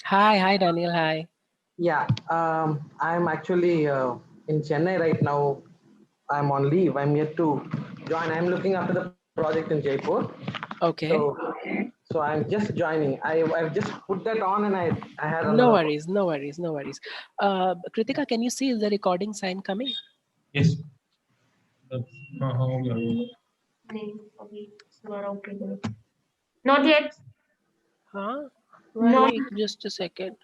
Hi, Daniel. Hi. Yeah, I'm actually in Chennai right now. I'm on leave. I'm yet to join. I'm looking after the project in Jaipur. So, Okay. so I'm just joining. I've just put that on, and I had No another. worries. No worries. No worries. Kritika, can you see the recording sign coming? Yes. How are you? नहीं अभी तुम्हारा okay करो not yet Huh? No. Wait just a second.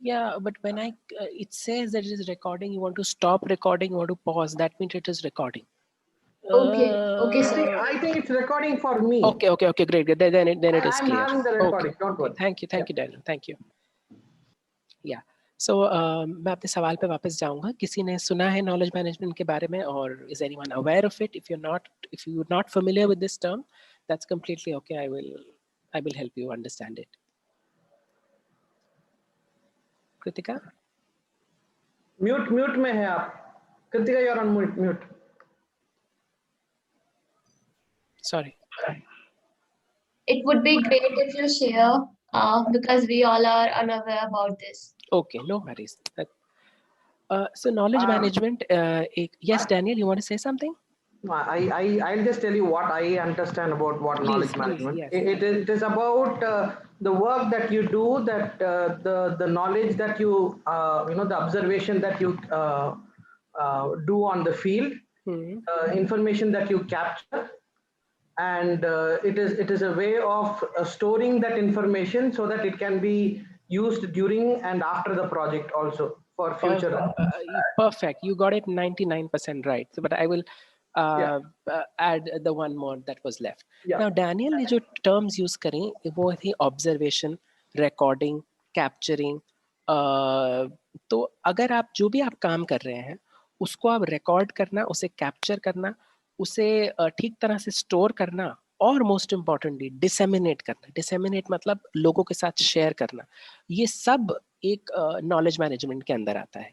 Yeah, but when it says that it is recording, you want to stop recording, you want to pause. That means it is recording. Okay so I think it's recording for me. Okay, great. Then it is I'm clear. having the Okay. recording. Don't worry. Thank you, Daniel. Thank you. या सो मैं अपने सवाल पे वापस जाऊंगा. किसी ने सुना है नॉलेज मैनेजमेंट के बारे में, और is anyone aware of it? If you not familiar with this term, that's completely okay. I will help you understand it. Kritika? Mute में है आप. Kritika, you're on mute. Sorry. it would be great if you share because we all are unaware about this. Okay, no worries. So knowledge management, yes, Daniel, you want to say something? I'll just tell you what I understand about what knowledge Please, management. yes. It is about the work that you do, that the knowledge that you the observation that you do on the field, information that you capture, and it is a way of storing that information so that it can be used during and after the project also for future. Perfect. You got it 99% right. So, but I will add the one more that was left. Yeah. Now, Daniel ने जो terms use करें वो थी observation, recording, capturing. तो अगर आप जो भी आप काम कर रहे हैं उसको आप record करना, उसे capture करना, उसे ठीक तरह से store करना, और मोस्ट इम्पॉर्टेंटली डिसेमिनेट करना. डिसेमिनेट मतलब लोगों के साथ शेयर करना. ये सब एक नॉलेज मैनेजमेंट के अंदर आता है.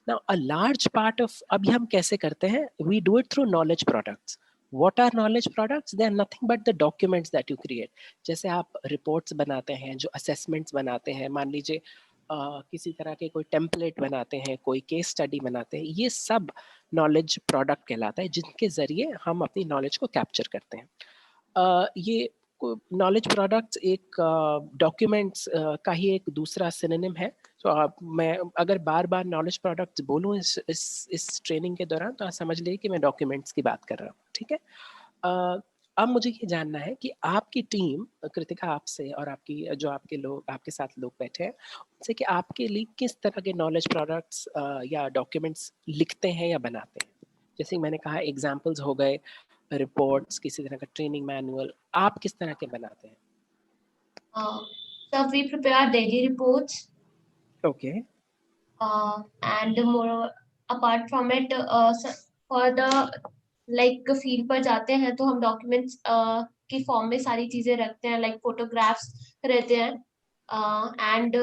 Now a large part of, अभी हम कैसे करते हैं, we do it through knowledge products. What are knowledge products? They are nothing but the documents that you create. जैसे आप रिपोर्ट्स बनाते हैं, जो असेसमेंट्स बनाते हैं, मान लीजिए किसी तरह के कोई टेम्पलेट बनाते हैं, कोई केस स्टडी बनाते हैं, ये सब नॉलेज प्रोडक्ट कहलाता है जिनके जरिए हम अपनी नॉलेज को कैप्चर करते हैं. ये नॉलेज प्रोडक्ट्स एक डॉक्यूमेंट्स का ही एक दूसरा सिनोनिम है. तो मैं अगर बार बार नॉलेज प्रोडक्ट्स बोलूँ इस ट्रेनिंग के दौरान, तो आप समझ लीजिए कि मैं डॉक्यूमेंट्स की बात कर रहा हूँ. ठीक है. अब मुझे ये जानना है कि आपकी टीम, कृतिका आपसे और आपकी जो आपके लोग, आपके साथ लोग बैठे हैं, उनसे कि आपके लिए किस तरह के नॉलेज प्रोडक्ट्स या डॉक्यूमेंट्स लिखते हैं या बनाते हैं. जैसे मैंने कहा एग्जाम्पल्स हो गए, रिपोर्ट्स, किसी तरह का ट्रेनिंग मैनुअल, आप किस तरह के बनाते हैं? So we prepare daily reports. Okay. And more apart from it, for the like field पर जाते हैं तो हम डॉक्यूमेंट्स की फॉर्म में सारी चीजें रखते हैं, लाइक फोटोग्राफ्स रहते हैं and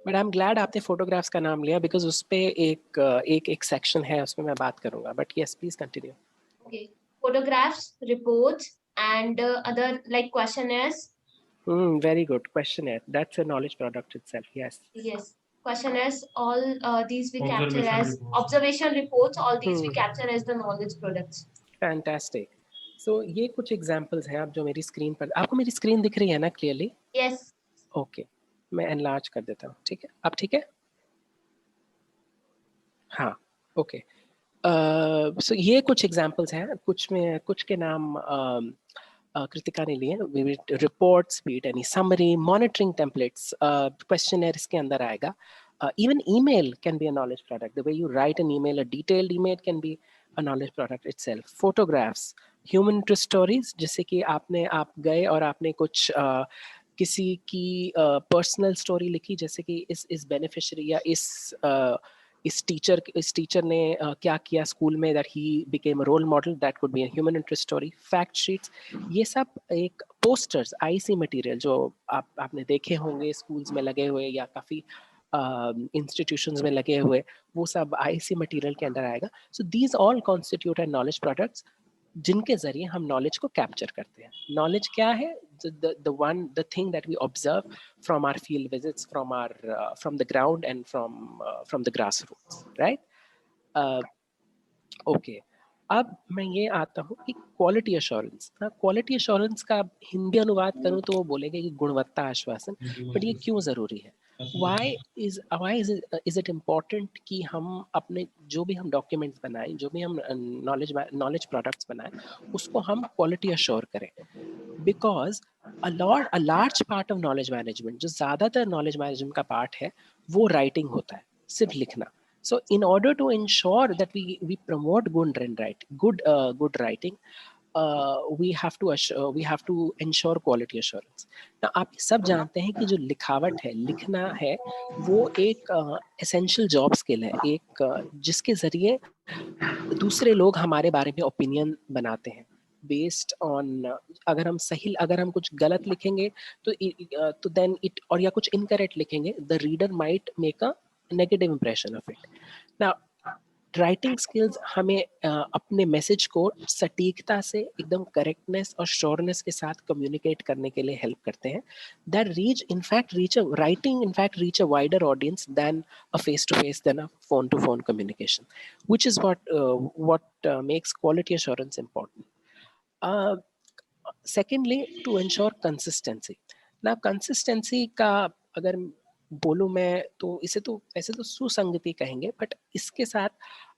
but I am glad आपने फोटोग्राफ्स का नाम लिया, बिकॉज उस पे एक सेक्शन है, उसमें मैं बात करूंगा. But yes, please continue. Okay. Photographs, reports and other like questioners. Very good. Questionnaire. That's a knowledge product itself. Yes. Yes. Questionnaires, all these we capture Observation as reports. observation reports. All these we capture as the knowledge products. Fantastic. So ये कुछ examples हैं. आप जो मेरी screen पर, आपको मेरी screen दिख रही है ना क्लियरली? Yes. ओके, मैं एनलार्ज कर देता हूँ. ठीक है, अब ठीक है? हाँ, ओके. सो ये कुछ एग्जांपल्स हैं. कुछ के नाम कृतिका ने लिए. Reports, be it any summary, monitoring templates, questionnaire इसके अंदर आएगा. Even email can be a knowledge product. The way you write an email, a detailed email can be a knowledge product itself. Photographs, human interest stories, जैसे कि आप गए और आपने कुछ किसी की पर्सनल स्टोरी लिखी, जैसे कि इस बेनिफिशियरी या इस टीचर ने क्या किया स्कूल में, that he became a role model. That could be a human interest story. Fact sheets, ये सब एक पोस्टर्स, आईसी मटेरियल जो आपने देखे होंगे स्कूल्स में लगे हुए, या काफ़ी इंस्टीट्यूशंस में लगे हुए, वो सब आईसी मटेरियल के अंदर आएगा. So these all constitute and knowledge products जिनके जरिए हम नॉलेज को कैप्चर करते हैं. नॉलेज क्या है? The thing that we observe from our field visits, from the ground and from the grassroots, right? Okay, अब मैं ये आता हूँ कि क्वालिटी एश्योरेंस. क्वालिटी एश्योरेंस का हिंदी अनुवाद करूँ तो वो बोलेंगे कि गुणवत्ता आश्वासन. बट ये क्यों ज़रूरी है? Why is it important कि हम अपने जो भी हम डॉक्यूमेंट्स बनाएं, जो भी हम नॉलेज प्रोडक्ट्स बनाएं, उसको हम क्वालिटी अश्योर करें? Because a large part of knowledge management, जो ज़्यादातर नॉलेज मैनेजमेंट का पार्ट है, वो राइटिंग होता है, सिर्फ लिखना. So in order to ensure that we promote good writing, we have to ensure quality assurance. Now आप सब जानते हैं कि जो लिखावट है, लिखना है, वो एक essential job skill है, एक जिसके जरिए दूसरे लोग हमारे बारे में ओपिनियन बनाते हैं बेस्ड ऑन. अगर हम कुछ गलत लिखेंगे तो देन इट, और या कुछ इनकरेक्ट लिखेंगे, the reader might make a negative impression of it. Now writing skills हमें अपने मैसेज को सटीकता से, एकदम करेक्टनेस और श्योरनेस के साथ कम्युनिकेट करने के लिए हेल्प करते हैं. That writing in fact reach a wider audience than a face to face, than a phone to phone communication, which is what makes quality assurance important. Secondly, to ensure consistency. Now consistency का अगर बोलूँ मैं तो इसे तो ऐसे तो सुसंगति कहेंगे, बट इसके साथ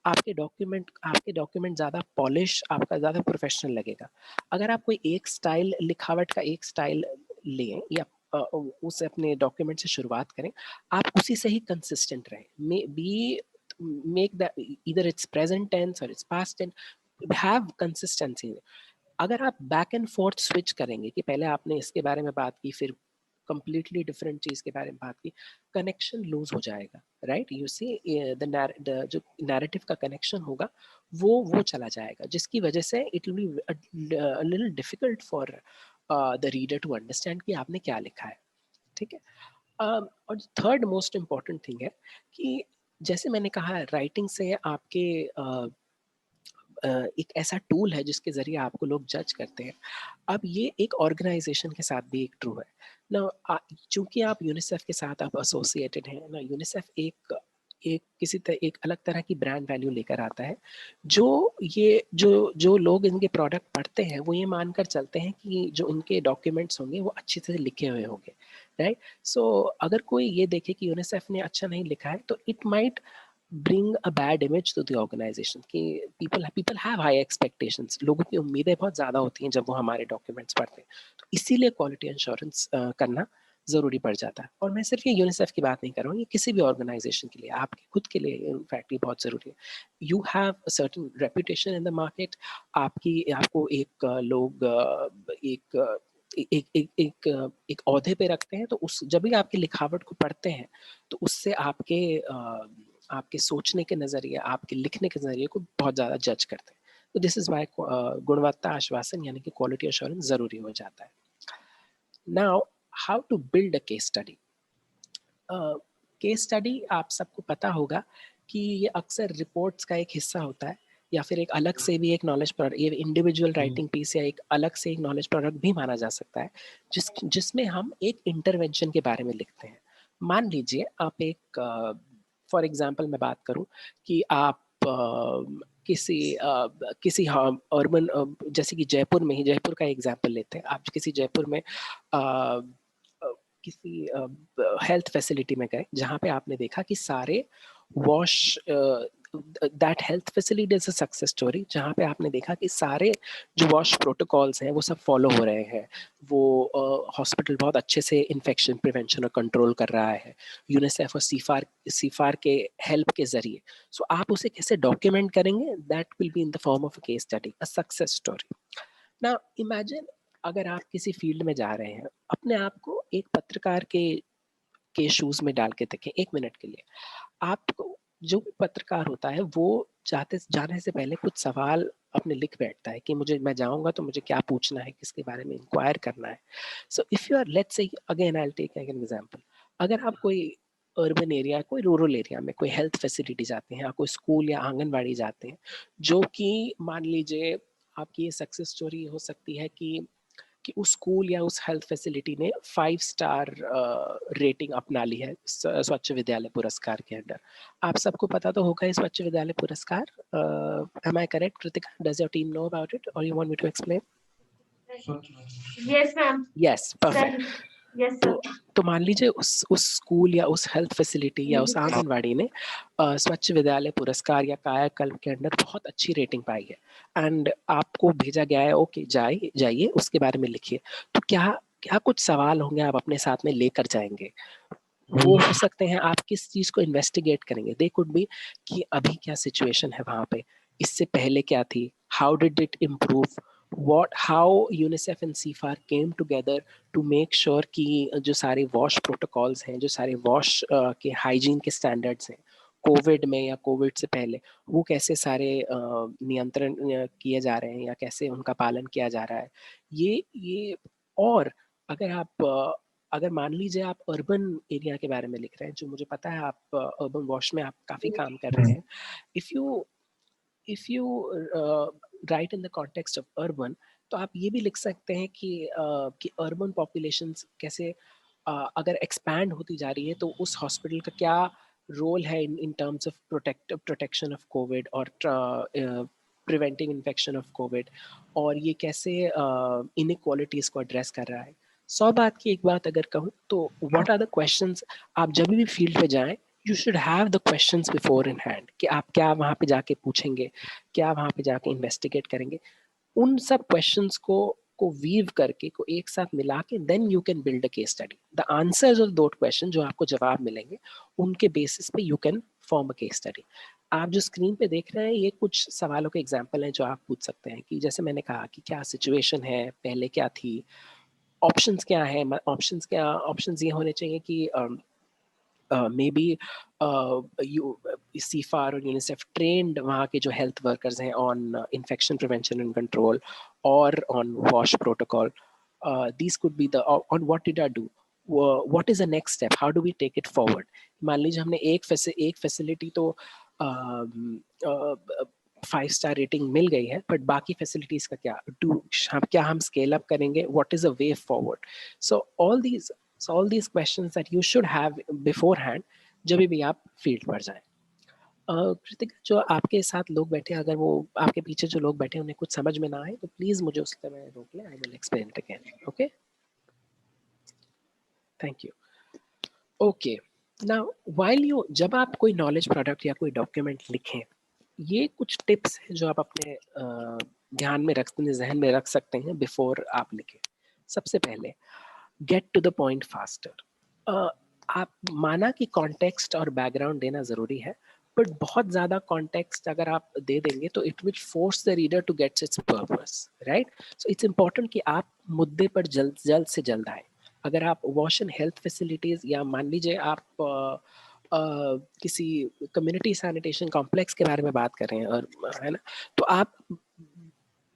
आपके डॉक्यूमेंट ज़्यादा पॉलिश, आपका ज़्यादा प्रोफेशनल लगेगा. अगर आप कोई एक स्टाइल, लिखावट का एक स्टाइल लें या उसे अपने डॉक्यूमेंट से शुरुआत करें, आप उसी से ही कंसिस्टेंट रहें. Make the either it's present tense or it's past tense, have consistency. अगर आप बैक एंड फोर्थ स्विच करेंगे कि पहले आपने इसके बारे में बात की, फिर कंप्लीटली डिफरेंट चीज के बारे में बात की, कनेक्शन लूज हो जाएगा. राइट, यू सी जो नैरेटिव का कनेक्शन होगा वो चला जाएगा, जिसकी वजह से it will be little difficult for the reader to understand कि आपने क्या लिखा है. ठीक है. और थर्ड मोस्ट इम्पॉर्टेंट थिंग है कि जैसे मैंने कहा, राइटिंग से आपके एक ऐसा टूल है जिसके ज़रिए आपको लोग जज करते हैं. अब ये एक ऑर्गेनाइजेशन के साथ भी एक ट्रू है ना. चूंकि आप यूनिसेफ के साथ आप एसोसिएटेड हैं ना, यूनिसेफ एक अलग तरह की ब्रांड वैल्यू लेकर आता है. जो लोग इनके प्रोडक्ट पढ़ते हैं, वो ये मानकर चलते हैं कि जो इनके डॉक्यूमेंट्स होंगे वो अच्छी तरह लिखे हुए होंगे. राइट. सो अगर कोई ये देखे कि यूनिसेफ ने अच्छा नहीं लिखा है, तो it might bring a bad image to the organization कि people have high expectations. लोगों की उम्मीदें बहुत ज़्यादा होती हैं जब वो हमारे डॉक्यूमेंट्स पढ़ते हैं. तो इसीलिए क्वालिटी इंश्योरेंस करना ज़रूरी पड़ जाता है. और मैं सिर्फ ये यूनिसेफ की बात नहीं कर रहा हूँ, ये किसी भी ऑर्गेनाइजेशन के लिए, आपके खुद के लिए इनफैक्ट ये बहुत ज़रूरी है. You have a certain reputation in the market. आपको एक ओहदे पे रखते हैं, तो जब भी आपकी लिखावट को पढ़ते हैं, तो उससे आपके सोचने के नज़रिए, आपके लिखने के नज़रिए को बहुत ज़्यादा जज करते हैं. तो दिस इज़ वाई गुणवत्ता आश्वासन यानी कि क्वालिटी एश्योरेंस ज़रूरी हो जाता है. Now how to build a case study. Case study आप सबको पता होगा कि ये अक्सर रिपोर्ट्स का एक हिस्सा होता है, या फिर एक अलग से भी एक नॉलेज प्रोडक्ट, ये इंडिविजुअल राइटिंग पीस या एक अलग से एक नॉलेज प्रोडक्ट भी माना जा सकता है, जिसमें हम एक इंटरवेंशन के बारे में लिखते हैं. मान लीजिए आप फॉर एग्जांपल मैं बात करूं कि आप किसी अर्बन, जैसे कि जयपुर का एग्जांपल लेते हैं. आप किसी जयपुर में किसी हेल्थ फैसिलिटी में गए, जहाँ पे आपने देखा कि सारे wash that health facility is a success story, जहाँ पे आपने देखा कि सारे जो वॉश प्रोटोकॉल्स हैं वो सब फॉलो हो रहे हैं. वो हॉस्पिटल बहुत अच्छे से इन्फेक्शन प्रिवेंशन और कंट्रोल कर रहा है, यूनिसेफ और सीफार के हेल्प के जरिए. सो आप उसे कैसे डॉक्यूमेंट करेंगे? That will be in the form of a case study, a success story. Now imagine, अगर आप किसी फील्ड में जा रहे हैं, अपने आप को एक पत्रकार के शूज में डाल के देखें 1 मिनट के लिए. आपको, जो भी पत्रकार होता है, वो जाने से पहले कुछ सवाल अपने लिख बैठता है कि मैं जाऊंगा तो मुझे क्या पूछना है, किसके बारे में इंक्वायर करना है. So if you are, let's say, again I will take an example. अगर आप कोई अर्बन एरिया, कोई रूरल एरिया में कोई हेल्थ फैसिलिटी जाते हैं या कोई स्कूल या आंगनवाड़ी जाते हैं, जो कि मान लीजिए आपकी ये सक्सेस स्टोरी हो सकती है कि उस स्कूल या उस हेल्थ फैसिलिटी ने 5 स्टार रेटिंग अपना ली है स्वच्छ विद्यालय पुरस्कार के अंडर। आप सबको पता तो होगा ये स्वच्छ विद्यालय पुरस्कार। Am I correct Kritika? Does your team know about it और you want me to explain? Yes, ma'am. Yes, perfect. Yes, sir. तो मान लीजिए उस स्कूल या उस हेल्थ फैसिलिटी या उस आंगनवाड़ी ने स्वच्छ विद्यालय पुरस्कार या कायाकल्प के अंदर बहुत अच्छी रेटिंग पाई है एंड आपको भेजा गया है ओके जाइए उसके बारे में लिखिए। तो क्या क्या कुछ सवाल होंगे आप अपने साथ में लेकर जाएंगे? वो हो सकते हैं आप किस चीज को इन्वेस्टिगेट करेंगे। दे कुड बी कि अभी क्या सिचुएशन है वहां पे, इससे पहले क्या थी, how did it improve, what how UNICEF and CFAR came together to make sure कि जो सारे वॉश प्रोटोकॉल्स हैं, जो सारे वॉश के हाइजीन के स्टैंडर्ड्स हैं कोविड में या कोविड से पहले, वो कैसे सारे नियंत्रण किए जा रहे हैं या कैसे उनका पालन किया जा रहा है। ये और अगर आप अगर मान लीजिए आप अर्बन एरिया के बारे में लिख रहे हैं, जो मुझे पता है आप अर्बन वॉश में आप काफ़ी काम कर रहे हैं, if you right in the context of urban, तो आप ये भी लिख सकते हैं कि अर्बन पॉपुलेशंस कैसे अगर एक्सपैंड होती जा रही है तो उस हॉस्पिटल का क्या रोल है in terms of protection of Covid और प्रिवेंटिंग इन्फेक्शन ऑफ कोविड, और ये कैसे इनइक्वालिटीज़ को एड्रेस कर रहा है। 100 बात की एक बात अगर कहूँ तो व्हाट आर द क्वेश्चंस, आप जब भी फील्ड पे जाएं you should have the questions before in hand, कि आप क्या वहाँ पे जाके पूछेंगे, क्या वहाँ पे जाके इन्वेस्टिगेट करेंगे। उन सब क्वेश्चंस को वीव करके को एक साथ मिला के then you can build a case study. The answers of that question जो आपको जवाब मिलेंगे उनके बेसिस पे you can form a case study. आप जो स्क्रीन पे देख रहे हैं ये कुछ सवालों के एग्जाम्पल हैं जो आप पूछ सकते हैं, कि जैसे मैंने कहा कि क्या सिचुएशन है, पहले क्या थी, ऑप्शंस क्या है। ऑप्शंस ये होने चाहिए कि maybe CFAR और UNICEF trained वहाँ के जो health workers हैं on infection prevention and control or on WASH protocol. These could be the on what did I do, what is the next step, how do we take it forward. मान लीजिए हमने एक facility तो 5 star rating मिल गई है, but बाकी facilities का क्या हम स्केल अप करेंगे, what is a way forward. So all these questions that you should have before hand जब भी आप फील्ड पर जाएं। कृतिका, जो आपके साथ लोग बैठे, अगर वो आपके पीछे जो लोग बैठे उन्हें कुछ समझ में ना आए तो प्लीज मुझे उस समय रोक लें, I will explain it again. Okay, thank you. Okay, now while you, जब आप कोई नॉलेज प्रोडक्ट या कोई डॉक्यूमेंट लिखें, ये कुछ टिप्स हैं जो आप अपने ध्यान में जहन में रख सकते हैं बिफोर आप लिखें। सबसे पहले, get to the point faster. आप माना कि कॉन्टेक्स्ट और बैकग्राउंड देना ज़रूरी है, बट बहुत ज़्यादा कॉन्टेक्स्ट अगर आप दे देंगे तो it will force the reader to get its purpose, right. So it's important कि आप मुद्दे पर जल्द से जल्द आए। अगर आप वॉश एंड हेल्थ फैसिलिटीज़, या मान लीजिए आप किसी कम्युनिटी सैनिटेशन कॉम्प्लेक्स के बारे में बात कर रहे हैं, और है ना, तो आप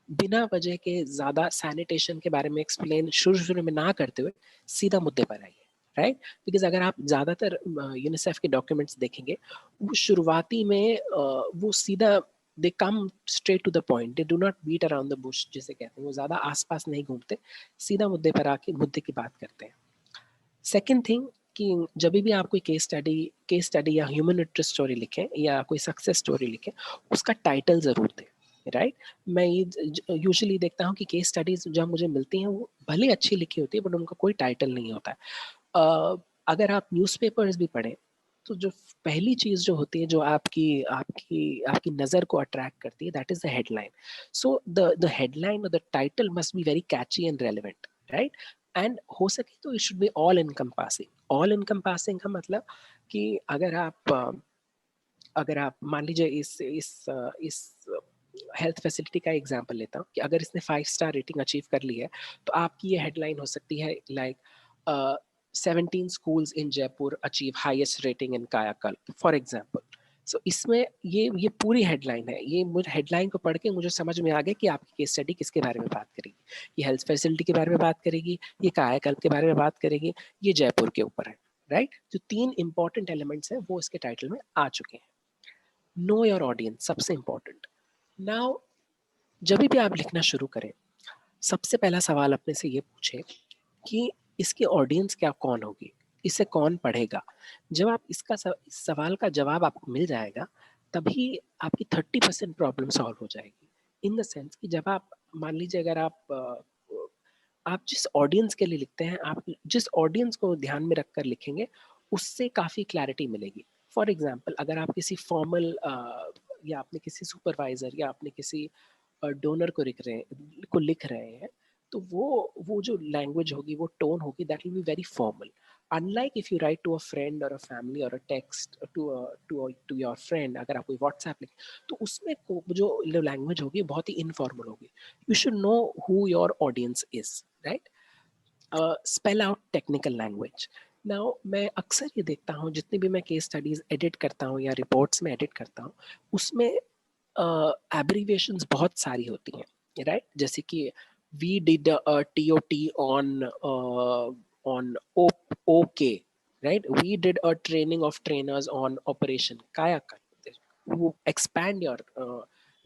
बिना वजह के ज़्यादा सैनिटेशन के बारे में एक्सप्लेन शुरू में ना करते हुए सीधा मुद्दे पर आइए, राइट। बिकॉज अगर आप ज़्यादातर यूनिसेफ के डॉक्यूमेंट्स देखेंगे, वो शुरुआती में वो सीधा they come straight to the point, they do not beat around the bush जिसे कहते हैं, वो ज़्यादा आसपास नहीं घूमते, सीधा मुद्दे पर आके मुद्दे की बात करते हैं। सेकेंड थिंग, कि जब भी आप कोई केस स्टडी या ह्यूमन इंटरेस्ट स्टोरी लिखें या कोई सक्सेस स्टोरी लिखें, उसका टाइटल ज़रूर दें, राइट। मैं ये यूजुअली देखता हूँ कि केस स्टडीज जब मुझे मिलती हैं वो भले अच्छी लिखी होती है बट उनका कोई टाइटल नहीं होता है। अगर आप न्यूज़पेपर्स भी पढ़ें तो जो पहली चीज़ जो होती है जो आपकी आपकी आपकी नज़र को अट्रैक्ट करती है, that is the headline. So the headline और the title must be very catchy and relevant, right. And हो सके तो it should be all encompassing का मतलब कि अगर आप मान लीजिए इस हेल्थ फैसिलिटी का एग्जांपल लेता हूँ कि अगर इसने 5 स्टार रेटिंग अचीव कर ली है, तो आपकी ये हेडलाइन हो सकती है like 17 schools in Jaipur achieve highest rating in कायाकल्प, फॉर एग्जाम्पल। सो इसमें ये पूरी हेडलाइन है, ये मुझे हेडलाइन को पढ़ के मुझे समझ में आ गया कि आपकी केस स्टडी किसके बारे में बात करेगी। ये हेल्थ फैसिलिटी के बारे में बात करेगी, ये कायाकल्प के बारे में बात करेगी, ये जयपुर के ऊपर है, राइट? जो 3 इंपॉर्टेंट एलिमेंट्स हैं वो इसके टाइटल में आ चुके हैं. नो योर ऑडियंस सबसे इंपॉर्टेंट. नाउ जब भी आप लिखना शुरू करें, सबसे पहला सवाल अपने से ये पूछे कि इसकी ऑडियंस क्या कौन होगी, इसे कौन पढ़ेगा. जब आप इसका इस सवाल का जवाब आपको मिल जाएगा, तभी आपकी 30% प्रॉब्लम सॉल्व हो जाएगी. इन द सेंस कि जब आप मान लीजिए अगर आप जिस ऑडियंस के लिए लिखते हैं, आप जिस ऑडियंस को ध्यान में रखकर लिखेंगे, उससे काफ़ी क्लैरिटी मिलेगी. फॉर एग्जाम्पल, अगर आप किसी फॉर्मल या आपने किसी सुपरवाइजर या आपने किसी डोनर को लिख रहे हैं, तो वो जो लैंग्वेज होगी, वो टोन होगी, that will be very formal. Unlike if you write to a friend or a family or a text to your friend, अगर आप कोई व्हाट्सएप लिखें, तो उसमें जो लैंग्वेज होगी बहुत ही इनफॉर्मल होगी. You should know who your audience is, right? Spell out technical language. Now मैं अक्सर ये देखता हूँ, जितनी भी मैं केस स्टडीज एडिट करता हूँ या रिपोर्ट्स में एडिट करता हूँ, उसमें एब्रीविएशंस बहुत सारी होती हैं, राइट? जैसे कि we did TOT on OK, right? We did a training of trainers on operation कायाकल्प. वो expand your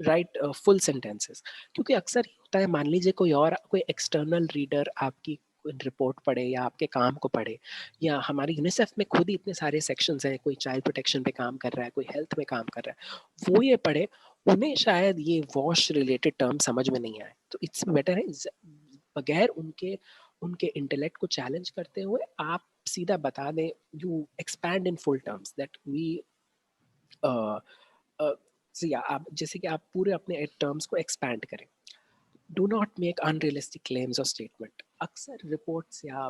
write full sentences. क्योंकि अक्सर होता है, मान लीजिए कोई एक्सटर्नल रीडर आपकी रिपोर्ट पढ़े या आपके काम को पढ़े, या हमारी यूनिसेफ में खुद ही इतने सारे सेक्शंस हैं, कोई चाइल्ड प्रोटेक्शन पे काम कर रहा है, कोई हेल्थ में काम कर रहा है, वो ये पढ़े, उन्हें शायद ये वॉश रिलेटेड टर्म समझ में नहीं आए. तो इट्स बेटर है बगैर उनके इंटेलेक्ट को चैलेंज करते हुए आप सीधा बता दें, you expand in full terms that we आप जैसे कि आप पूरे अपने टर्म्स को एक्सपैंड करें. Do not make unrealistic claims और स्टेटमेंट. अक्सर रिपोर्ट्स या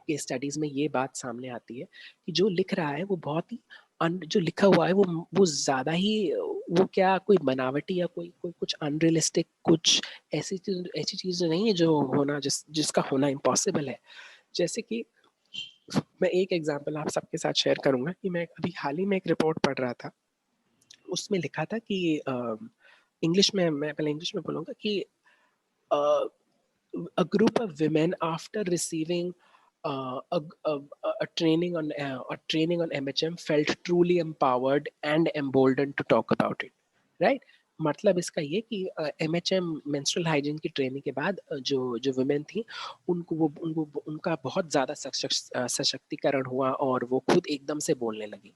के स्टडीज में ये बात सामने आती है कि जो लिख रहा है वो बहुत ही जो लिखा हुआ है वो ज्यादा ही, वो क्या कोई बनावटी या कोई कोई कुछ अनरियलिस्टिक, कुछ ऐसी चीज नहीं है जो होना जिसका होना इम्पॉसिबल है. जैसे कि मैं एक एग्जांपल आप सबके साथ शेयर करूंगा कि मैं अभी हाल ही में एक रिपोर्ट पढ़ रहा था. उसमें लिखा था कि इंग्लिश में, मैं पहले इंग्लिश में बोलूँगा कि a group of women after receiving a training on MHM felt truly empowered and emboldened to talk about it, right? मतलब इसका ये कि MHM मेंस्ट्रुअल हाइजीन की ट्रेनिंग के बाद जो वुमेन थी, उनका बहुत ज़्यादा सशक्तिकरण हुआ और वो खुद एकदम से बोलने लगी.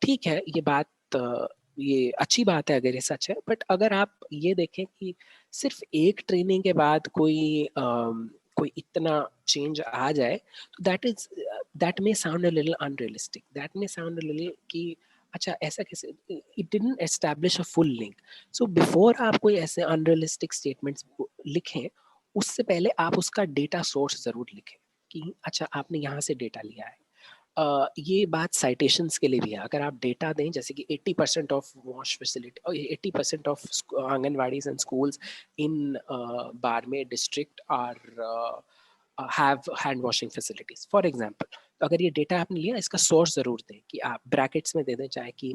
ठीक है, ये बात ये अच्छी बात है अगर ये सच है, बट अगर आप ये देखें कि सिर्फ एक ट्रेनिंग के बाद कोई इतना चेंज आ जाए, तो that may sound a little unrealistic, that may sound a little कि अच्छा ऐसा कैसे, it didn't establish a full link. So before आप कोई ऐसे अनरियलिस्टिक स्टेटमेंट्स लिखें, उससे पहले आप उसका डेटा सोर्स जरूर लिखें कि अच्छा आपने यहाँ से डेटा लिया है. ये बात साइटेशंस के लिए भी है. अगर आप डेटा दें जैसे कि 80% ऑफ वॉश फैसिलिटी और 80% of anganwadis and schools in Barmer district are have hand washing facilities for example, तो अगर ये डेटा आपने लिया, इसका सोर्स जरूर दें कि आप ब्रैकेट्स में दे दें, चाहे कि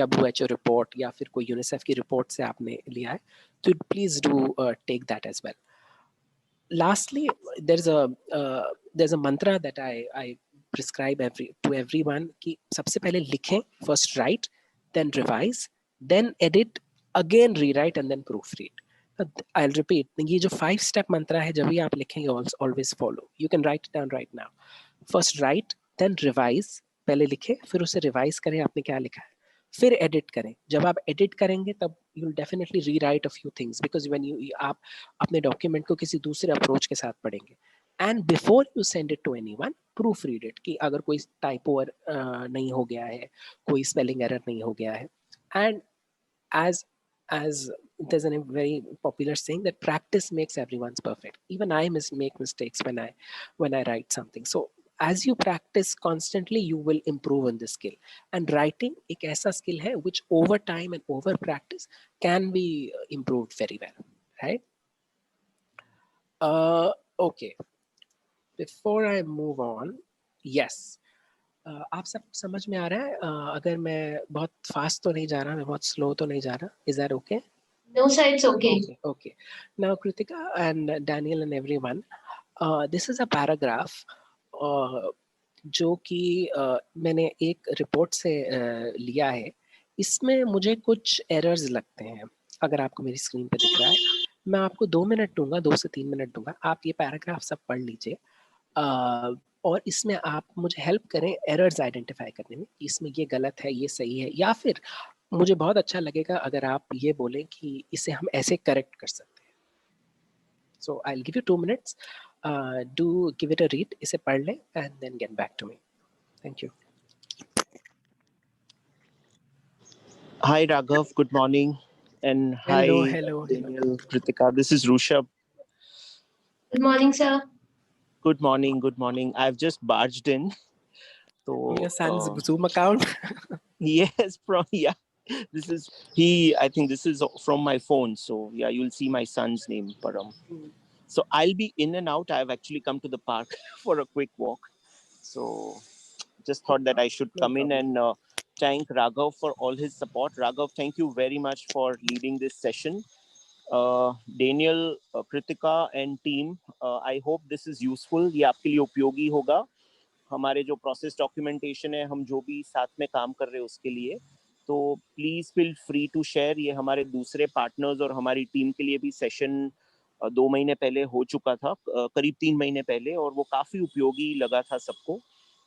WHO रिपोर्ट या फिर कोई यूनिसेफ की रिपोर्ट से आपने लिया है, तो please do take that as well. Lastly, there's a mantra that I prescribe to everyone कि सबसे पहले लिखें, first write, then revise, then edit, again rewrite and then proofread. I'll repeat, ये जो 5-step mantra है, जब भी आप लिखेंगे always follow. You can write it down right now. First write, then revise, पहले लिखें, फिर उसे revise करें आपने क्या लिखा है, फिर एडिट करें. जब आप एडिट करेंगे तब you will definitely rewrite a few things, because when आप अपने डॉक्यूमेंट को किसी दूसरे अप्रोच के साथ पढ़ेंगे. And before you send it to anyone, proofread it कि अगर कोई टाइपो नहीं हो गया है, कोई स्पेलिंग एरर नहीं हो गया है. And as there's a very popular saying that practice makes everyone's perfect. Even I make mistakes when I write something. So as you practice constantly, you will improve on this skill. And writing एक ऐसा skill है which over time and over practice can be improved very well, right? Okay. Before I move on, yes. आप सब समझ में आ रहा है? अगर मैं बहुत फास्ट तो नहीं जा रहा, मैं बहुत स्लो तो नहीं जा रहा. Is that okay? No, sir, it's okay. Okay. Now, Kritika and Daniel and everyone, this is a paragraph जो कि मैंने एक रिपोर्ट से लिया है. इसमें मुझे कुछ एरर्स लगते हैं. अगर आपको मेरी स्क्रीन पे दिख रहा है, मैं आपको 2 मिनट दूंगा, 2 से 3 मिनट दूंगा. आप ये पैराग्राफ सब पढ़ लीजिए और इसमें आप मुझे हेल्प करें एरर्स आइडेंटिफाई करने में कि इसमें ये गलत है, ये सही है, या फिर मुझे बहुत अच्छा लगेगा अगर आप ये बोलें कि इसे हम ऐसे करेक्ट कर सकते हैं. So I'll give you 2 minutes. Do give it a read. इसे पढ़ लें and then get back to me. Thank you. Hi Raghav, good morning. And Hello, hi hello, Daniel, Kritika. This is Rushabh. Good morning, sir. Good morning, good morning. I've just barged in. So your son's Zoom account? yes, This is I think this is from my phone. So yeah, you'll see my son's name, Param. So I'll be in and out. I've actually come to the park for a quick walk. So just thought that I should come in and thank Raghav for all his support. Raghav, thank you very much for leading this session. Daniel, Kritika and team, I hope this is useful. ये आपके लिए उपयोगी होगा. हमारे जो process documentation है, हम जो भी साथ में काम कर रहे हैं उसके लिए, तो please feel free to share. ये हमारे दूसरे पार्टनर्स और हमारी टीम के लिए भी सेशन 2 महीने पहले हो चुका था, करीब 3 महीने पहले, और वो काफी उपयोगी लगा था सबको.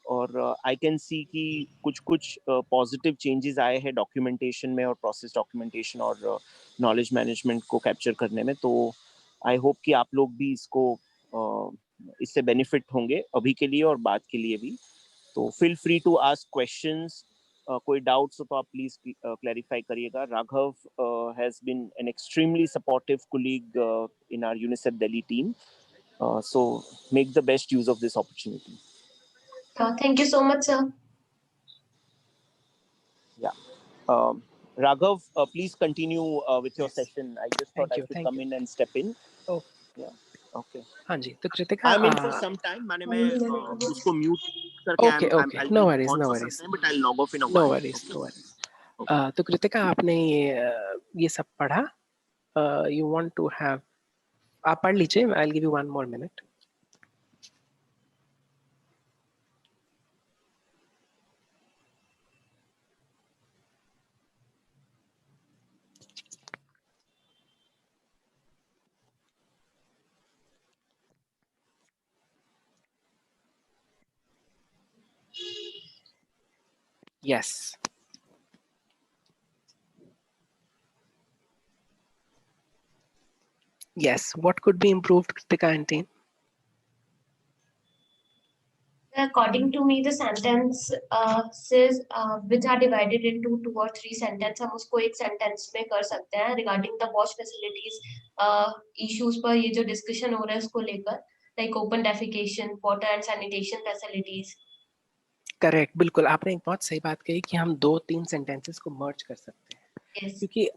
और आई कैन सी कि कुछ पॉजिटिव चेंजेस आए हैं डॉक्यूमेंटेशन में और प्रोसेस डॉक्यूमेंटेशन और नॉलेज मैनेजमेंट को कैप्चर करने में. तो आई होप कि आप लोग भी इससे बेनिफिट होंगे अभी के लिए और बाद के लिए भी. तो feel free to ask questions. कोई डाउट्स हो तो आप प्लीज क्लैरिफाई करिएगा. Raghav has been an extremely supportive colleague in our UNICEF Delhi team. So make the best use of this opportunity. Thank you so much, sir. Yeah. Raghav, please continue with your session. I just thought I should come in and step in. Oh. Yeah. Okay. हाँ जी, तो Kritika I'm in for some time. माने मैं उसको mute करके Okay, okay. I'll No be worries, on no for worries. some time, but I'll log off in a No while. worries, Okay. no worries. तो कृतिका, आपने ये सब पढ़ा? You want to have? आप पढ़ लीजिए. I'll give you 1 more minute. Yes. Yes. What could be improved, Kritika and team? According to me, the sentences which are divided into 2 or 3 sentences, हम उसको एक sentence में कर सकते हैं. Regarding the wash facilities issues पर ये जो discussion हो रहा है उसको लेकर, like open defecation, water and sanitation facilities. Correct, बिल्कुल. आपने एक बहुत सही बात कही कि हम 2-3 सेंटेंसेस को मर्ज कर सकते हैं. Yes. क्योंकि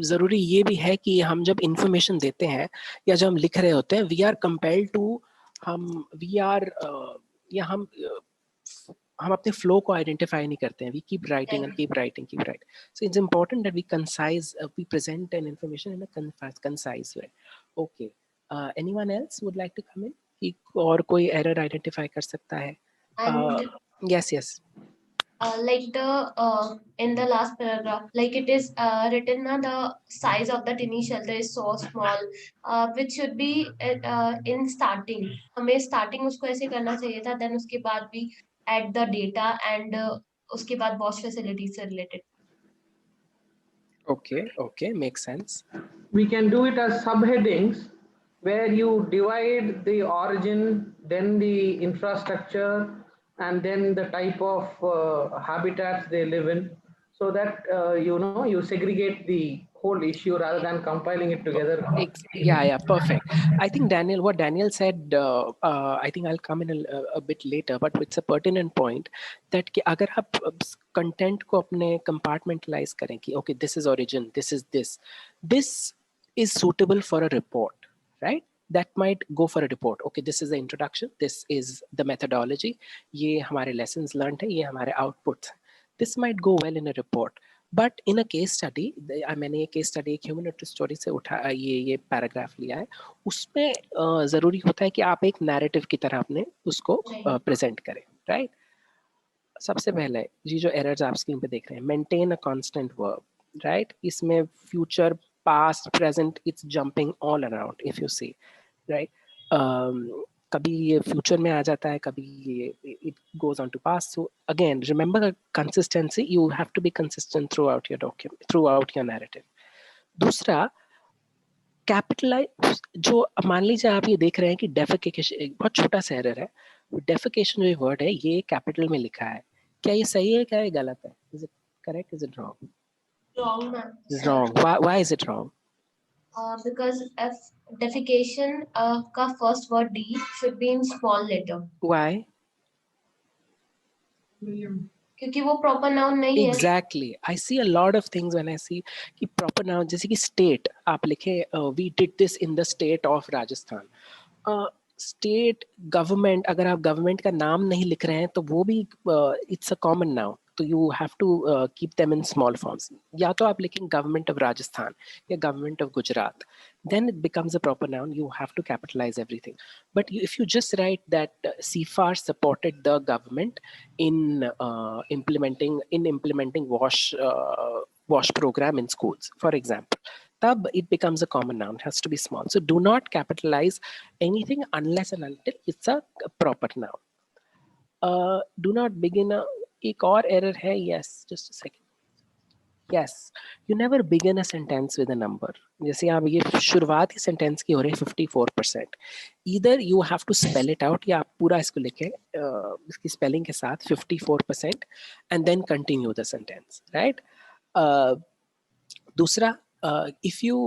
ज़रूरी ये भी है कि हम जब इंफॉर्मेशन देते हैं या जब हम लिख रहे होते हैं, वी आर कंपेल्ड टू हम अपने फ्लो को आइडेंटिफाई नहीं करते हैं. We keep writing and keep writing. So it's important that we present an information in a concise way. Okay, anyone else would like to come in? और कोई error identify कर सकता है? Yes. Like in the last paragraph, like it is written na the size of that initial there is so small, which should be in starting. हमें starting उसको ऐसे करना चाहिए था, then उसके बाद भी add the data and उसके बाद wash facilities से related. Okay, makes sense. We can do it as subheadings where you divide the origin, then the infrastructure, and then the type of habitats they live in, so that you segregate the whole issue rather than compiling it together. Yeah, perfect. I think what Daniel said, I think I'll come in a bit later, but it's a pertinent point that कि अगर आप content को अपने compartmentalize करें कि okay, this is origin, this is suitable for a report, right? That might go for a report. Okay, this is the introduction, this is the methodology, ये हमारे lessons learned है, ये हमारे outputs. This might go well in a report. But in a case study, मैंने ये case study एक human interest story से उठा ये पैराग्राफ लिया है, उसमें जरूरी होता है कि आप एक नैरेटिव की तरह अपने उसको प्रेजेंट करें, राइट? सबसे पहले ये जो एरर्स आप स्क्रीन पे देख रहे हैं, maintain a constant verb, right? इसमें future, past, present, it's jumping all around if you see, right? कभी ये फ्यूचर में आ जाता है, कभी ये it goes on to past. So again remember consistency, you have to be consistent throughout your document, throughout your narrative. दूसरा, capitalise, जो मान लीजिए आप ये देख रहे हैं कि डेफिकेशन, एक बहुत छोटा सा एरर है, डेफिकेशन जो वर्ड है ये कैपिटल में लिखा है, क्या ये सही है, क्या ये गलत है? Is it correct, is it wrong? Wrong, ma'am. Wrong. Why is it wrong? Because if defecation का first word D should be in small letter. Why? क्योंकि वो proper noun नहीं है. Exactly. I see a lot of things when I see कि proper noun, जैसे कि state आप लिखे, we did this in the state of Rajasthan. State, government, अगर आप government का नाम नहीं लिख रहे हैं तो वो भी it's a common noun. तो you have to keep them in small forms. या तो आप लिखें government of Rajasthan या government of Gujarat, then it becomes a proper noun. You have to capitalize everything. But if you just write that CFAR supported the government in implementing wash program in schools, for example, tab it becomes a common noun, has to be small. So do not capitalize anything unless and until it's a proper noun. Do not begin a, एक और error है, yes, just a second. Yes, you never begin a sentence with a number. जैसे आप ये शुरुआत ही sentence की हो रही है 54%. Either you have to spell it out, या आप पूरा इसको लिखें इसकी स्पेलिंग के साथ 54% and then continue the sentence, right? दूसरा, if you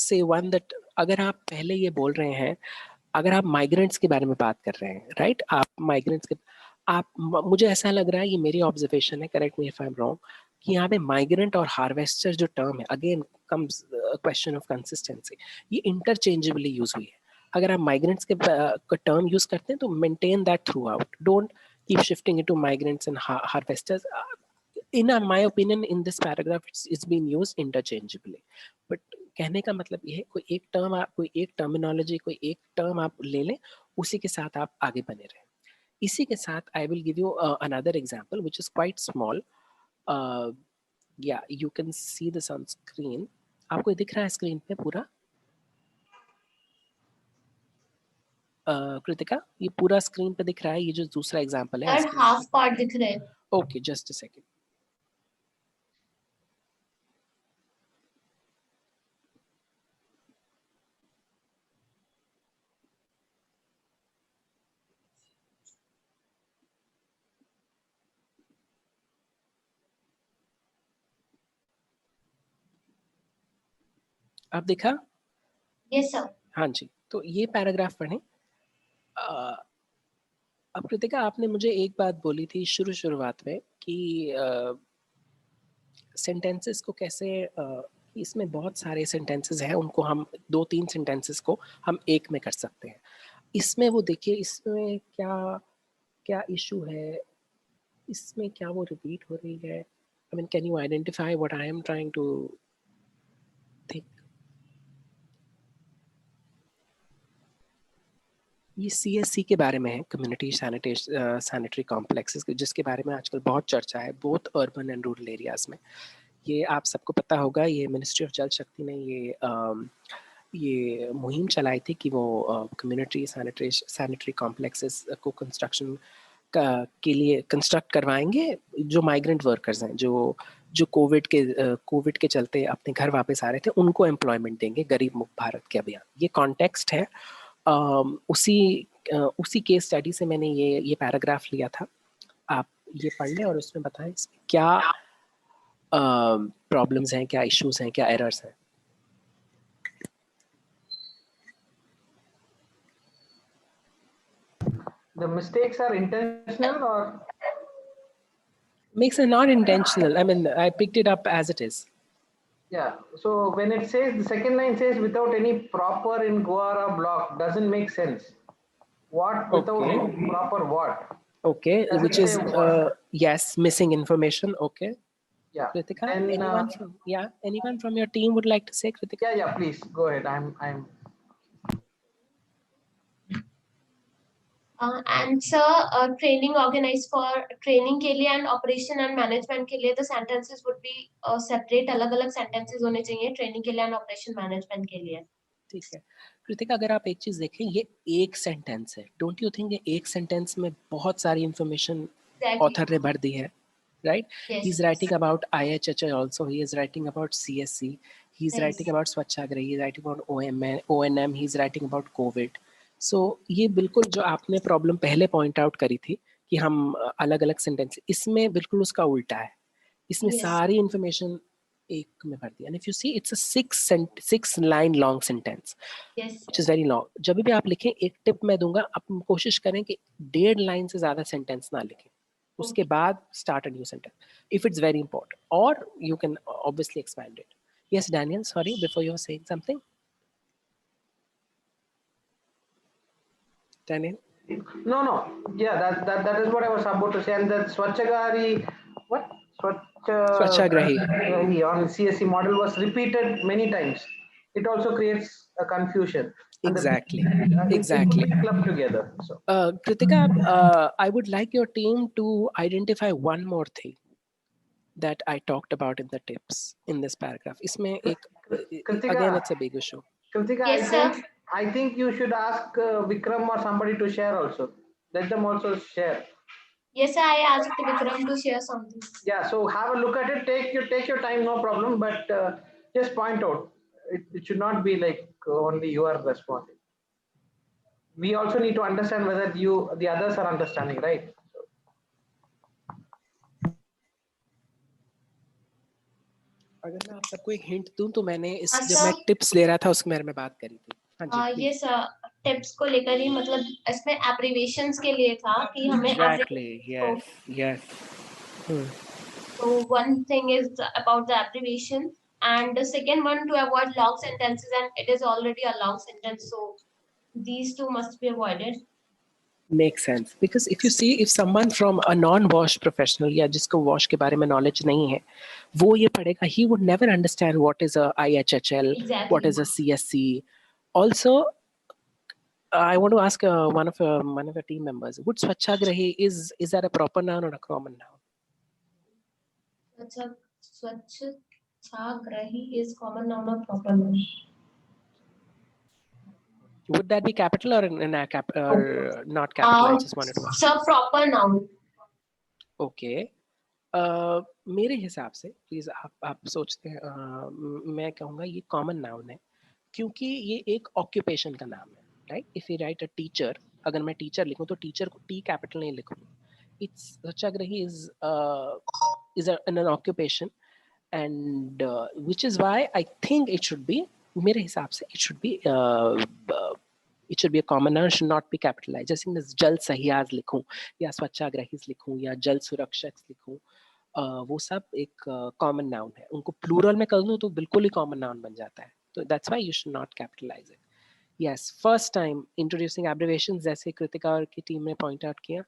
say one that, अगर आप पहले ये बोल रहे हैं, अगर आप माइग्रेंट्स के बारे में बात कर रहे हैं, राइट? आप माइग्रेंट्स के, आप, मुझे ऐसा लग रहा है, ये मेरी ऑब्जर्वेशन है, correct me if I am wrong, कि यहाँ पे माइग्रेंट और हार्वेस्टर जो टर्म है, again comes question of consistency, ये इंटरचेंजेबली यूज हुई है. अगर आप माइग्रेंट्स के टर्म यूज करते हैं तो maintain that through out, don't keep shifting into migrants and harvesters. In my opinion, in this paragraph, it's been used interchangeably. But कहने का मतलब ये है, कोई एक टर्म आप, कोई एक टर्मिनोलॉजी, कोई एक टर्म आप ले लें, उसी के साथ आप आगे बने रहें. इसी के साथ I will give you another example which is quite small. Yeah, you can see this on screen. आपको दिख रहा है स्क्रीन पे पूरा? कृतिका, ये पूरा स्क्रीन पे दिख रहा है? ये जो दूसरा एग्जांपल है, और हाफ पार्ट दिख रहे हैं. Okay, just a second. आप देखा? Yes sir. हाँ जी, तो ये पैराग्राफ पढ़ें. अब कृतिका, आपने मुझे एक बात बोली थी शुरुआत में कि सेंटेंसेस को कैसे, इसमें बहुत सारे सेंटेंसेस हैं, उनको हम 2-3 सेंटेंसेस को हम एक में कर सकते हैं. इसमें वो देखिए, इसमें क्या इशू है, इसमें क्या वो रिपीट हो रही है? I mean, can you identify what I am trying to think? ये CSC के बारे में है, कम्युनिटी सैनिटरी कॉम्प्लेक्सेस, जिसके बारे में आजकल बहुत चर्चा है, both urban and rural areas में. ये आप सबको पता होगा, ये मिनिस्ट्री ऑफ जल शक्ति ने ये मुहिम चलाई थी कि वो कम्युनिटी सैनिटरी कॉम्प्लेक्सेस को कंस्ट्रक्शन के लिए कंस्ट्रक्ट करवाएंगे, जो माइग्रेंट वर्कर्स हैं, जो कोविड के चलते अपने घर वापस आ रहे थे, उनको एम्प्लॉयमेंट देंगे, गरीब मुक्त भारत के अभियान. ये कॉन्टेक्स्ट है. उसी केस स्टडी से मैंने ये पैराग्राफ लिया था. आप ये पढ़ लें और उसमें बताएं इसमें क्या प्रॉब्लम्स हैं, क्या इश्यूज हैं, क्या एरर्स हैं. The mistakes are intentional or? Makes it not intentional. I mean, I picked it up as it is. Yeah. So when it says, the second line says without any proper in Guara block, doesn't make sense. What without proper what? Okay, which is yes, missing information. Okay. Yeah. Kritika, And, anyone from your team would like to say, Kritika? Yeah, please go ahead. I'm. And sir, training organized for training के लिए and operation and management के लिए the sentences would be separate, अलग-अलग sentences होने चाहिए training के लिए and operation management के लिए. ठीक है कृतिका, अगर आप एक चीज देखें, ये एक सेंटेंस है. डोंट यू थिंक ये एक सेंटेंस में बहुत सारी इंफॉर्मेशन ऑथर ने भर दी है, right? Yes. He's writing about IHHL also. He is writing about CSC. He's writing about Swachhagrahi. He's writing about ONM. He's writing about COVID. So ये बिल्कुल जो आपने प्रॉब्लम पहले पॉइंट आउट करी थी कि हम अलग अलग सेंटेंस, इसमें बिल्कुल उसका उल्टा है. इसमें सारी इंफॉर्मेशन एक में भर दिया. And if you see, it's a 6 line long sentence, which is very long. जब भी आप लिखें, एक टिप मैं दूंगा, आप कोशिश करें कि 1.5 लाइन से ज्यादा सेंटेंस ना लिखें. उसके बाद start a new sentence if it's very important, or you can obviously expand it. Yes, Daniel, sorry, before you were saying something. Daniel? No. Yeah, that is what I was about to say. And that Swachhagrahi, what? Swachhagrahi on CSC model was repeated many times. It also creates a confusion. Exactly. Exactly. Club together. So. Kritika, I would like your team to identify one more thing that I talked about in the tips in this paragraph. Isme Kritika, again, it's a big issue. Kritika, Yes, I think you should ask Vikram or somebody to share also. Let them also share. Yes, I asked Vikram to share something. Yeah, so have a look at it. Take your time, no problem. But just point out. It should not be like only you are responding. We also need to understand whether the others are understanding, right? अगर मैं आप सबको एक hint दूं तो मैंने जब मैं टिप्स ले रहा था उसके बारे में बात करी थी. हाँ जी. ये टिप्स को लेकर ही, मतलब इसमें एब्रिविएशंस के लिए था कि हमें yes. So one thing is about the abbreviation, and the second one to avoid long sentences, and it is already a long sentence, so these two must be avoided. Makes sense, because if you see, if someone from a non-wash professional या जिसको wash के बारे में knowledge नहीं है, वो ये पढ़ेगा, he would never understand what is a IHHL, what is a CSC. Also, I want to ask one of your team members, would Swachhagrahi is that a proper noun or a common noun? Swachhagrahi is common noun or proper noun? Would that be capital or not capital? I just wanted to ask. So proper noun. Okay. मेरे हिसाब से please आप सोचते हैं, मैं कहूँगा ये common noun है क्योंकि ये एक ऑक्यूपेशन का नाम है, right? If you right a teacher, अगर मैं टीचर लिखूं तो टीचर को टी कैपिटल नहीं लिखूं. इट्स स्वच्छाग्रही is an occupation, and which is why I think it should be, मेरे हिसाब से it should be a common noun, should not be capitalized. जैसे मैं जल सहियाज लिखूं या स्वच्छाग्रही लिखूं या जल सुरक्षक लिखूं, वो सब एक कॉमन नाउन है. उनको प्लूरल में कर दूं तो बिल्कुल ही कॉमन नाउन बन जाता है. तो that's why you should not capitalise it. Yes, first time introducing abbreviations, जैसे कृतिका और की टीम ने पॉइंट आउट किया,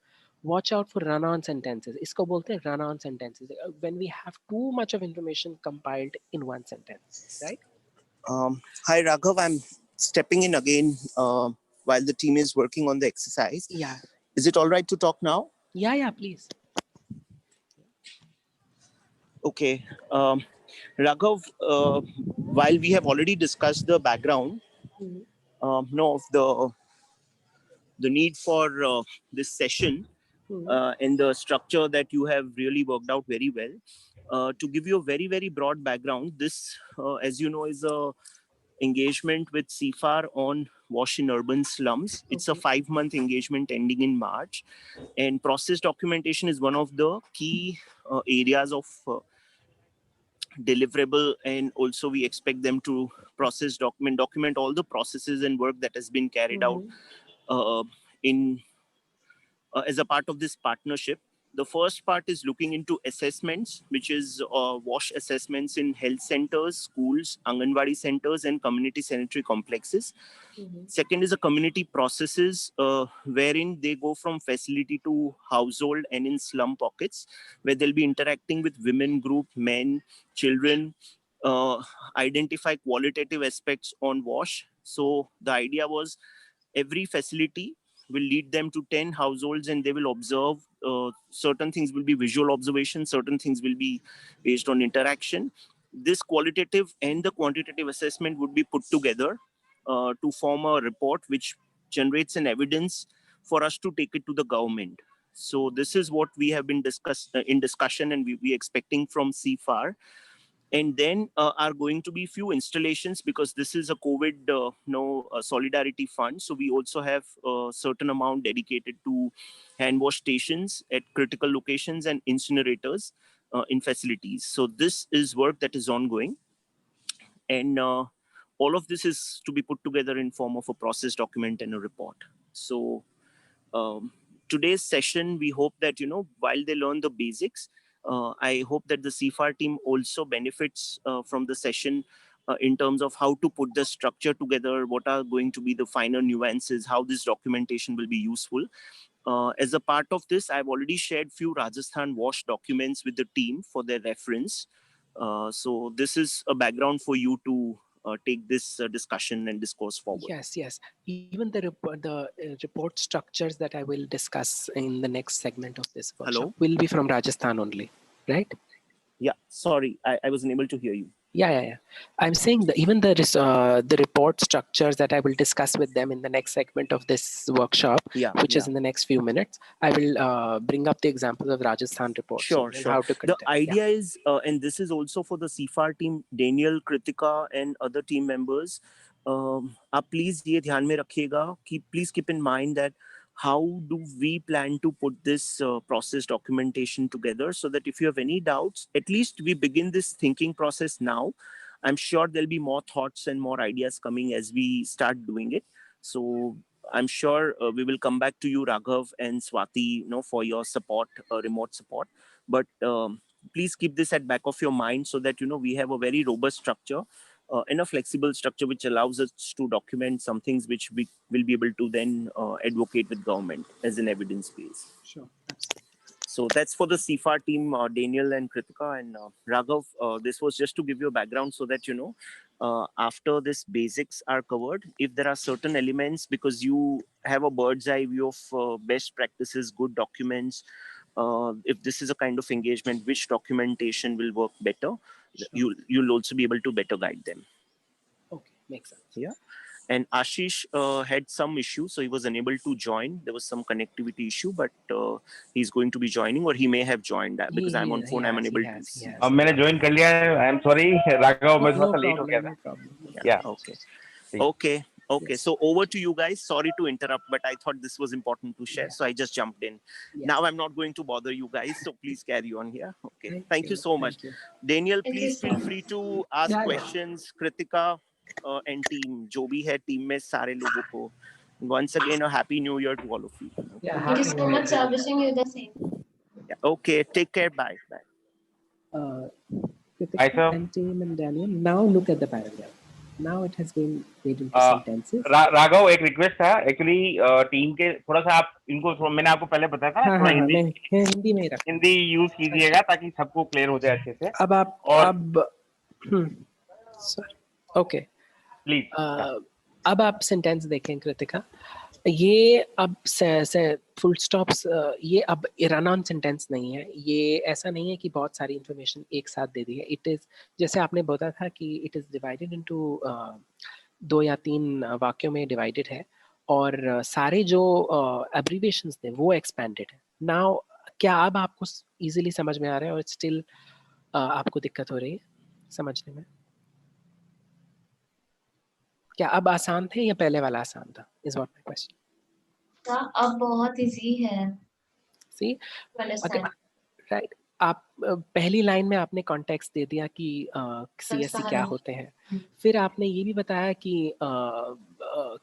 watch out for run-on sentences. इसको बोलते हैं run-on sentences, when we have too much of information compiled in one sentence, right? Hi Raghav, I'm stepping in again while the team is working on the exercise. Yeah. Is it all right to talk now? Yeah, please. Okay. Raghav, while we have already discussed the background, of the need for this session, and the structure that you have really worked out very well. To give you a very, very broad background, this, as you know, is a engagement with CFAR on wash in urban slums. It's a 5-month engagement ending in March, and process documentation is one of the key areas of deliverable, and also we expect them to document all the processes and work that has been carried out in as a part of this partnership The first part is looking into assessments, which is WASH assessments in health centers, schools, Anganwadi centers, and community sanitary complexes. Second is a community processes wherein they go from facility to household and in slum pockets, where they'll be interacting with women group, men, children, identify qualitative aspects on WASH. So the idea was every facility will lead them to 10 households and they will observe certain things will be visual observation, certain things will be based on interaction. This qualitative and the quantitative assessment would be put together to form a report which generates an evidence for us to take it to the government. So this is what we have been in discussion, and we expecting from CFAR. And then are going to be few installations, because this is a COVID solidarity fund. So we also have a certain amount dedicated to hand wash stations at critical locations and incinerators in facilities. So this is work that is ongoing. And all of this is to be put together in form of a process document and a report. So today's session, we hope that, while they learn the basics, I hope that the CFAR team also benefits from the session in terms of how to put the structure together, what are going to be the finer nuances, how this documentation will be useful. As a part of this, I've already shared few Rajasthan WASH documents with the team for their reference. So this is a background for you to take this discussion and discourse forward. Yes. Even the report structures that I will discuss in the next segment of this workshop will be from Rajasthan only, right? Yeah, sorry, I wasn't able to hear you. Yeah. I'm saying that even the report structures that I will discuss with them in the next segment of this workshop, which is in the next few minutes, I will bring up the examples of Rajasthan reports. Sure. How to the idea is, and this is also for the CFAR team, Daniel, Kritika, and other team members. आप please ये ध्यान में रखिएगा कि please keep in mind that how do we plan to put this process documentation together, so that if you have any doubts, at least we begin this thinking process now. I'm sure there'll be more thoughts and more ideas coming as we start doing it. So I'm sure we will come back to you, Raghav and Swati, for your support, remote support. But please keep this at back of your mind, so that, we have a very robust structure and a flexible structure which allows us to document some things which we will be able to then advocate with government as an evidence base. Sure. So that's for the CFAR team, Daniel and Kritika and Raghav. This was just to give you a background, so that, after this basics are covered, if there are certain elements, because you have a bird's eye view of best practices, good documents, if this is a kind of engagement, which documentation will work better, you'll also be able to better guide them. Okay, makes sense. Yeah. And Ashish had some issue, so he was unable to join. There was some connectivity issue, but he's going to be joining, or he may have joined that, because I'm on phone. I'm unable to see. मैंने join कर लिया है. I'm sorry, Raghav, मैं थोड़ा सा late हो गया था. No problem. Yeah. Okay. Yes. So over to you guys. Sorry to interrupt, but I thought this was important to share, so I just jumped in. Yeah. Now I'm not going to bother you guys, so please carry on here. Okay. Thank you so much. Daniel, please feel free to ask questions. Kritika and team, जो भी है team में सारे लोगों को. Once again, a happy new year to all of you. Yeah, thank you so much. Wishing you the same. Yeah. Okay. Take care. Bye. Kritika and team and Daniel. Now look at the paragraph. Now it has been made into sentences. Raghav, एक request था actually team के, थोड़ा सा आप इनको, मैंने आपको पहले बताया था, थोड़ा हिंदी में रख, हिंदी यूज कीजिएगा ताकि सबको क्लियर हो जाए अच्छे से. Okay please. अब आप सेंटेंस देखें कृतिका, ये अब फुल स्टॉप्स, ये अब रन ऑन सेंटेंस नहीं है. ये ऐसा नहीं है कि बहुत सारी इंफॉर्मेशन एक साथ दे दी है. इट इज, जैसे आपने बोला था कि इट इज डिवाइडेड इनटू 2 या 3 वाक्यों में डिवाइडेड है, और सारे जो एब्रीविएशंस थे वो एक्सपेंडेड है. नाउ क्या अब आपको इजीली समझ में आ रहा है, और स्टिल आपको दिक्कत हो रही है समझने में? क्या अब आसान थे या पहले वाला आसान था? Is what my question. अब बहुत इजी है. सी राइट. आप पहली लाइन में आपने कॉन्टेक्स्ट दे दिया कि CSC क्या होते हैं. फिर आपने ये भी बताया कि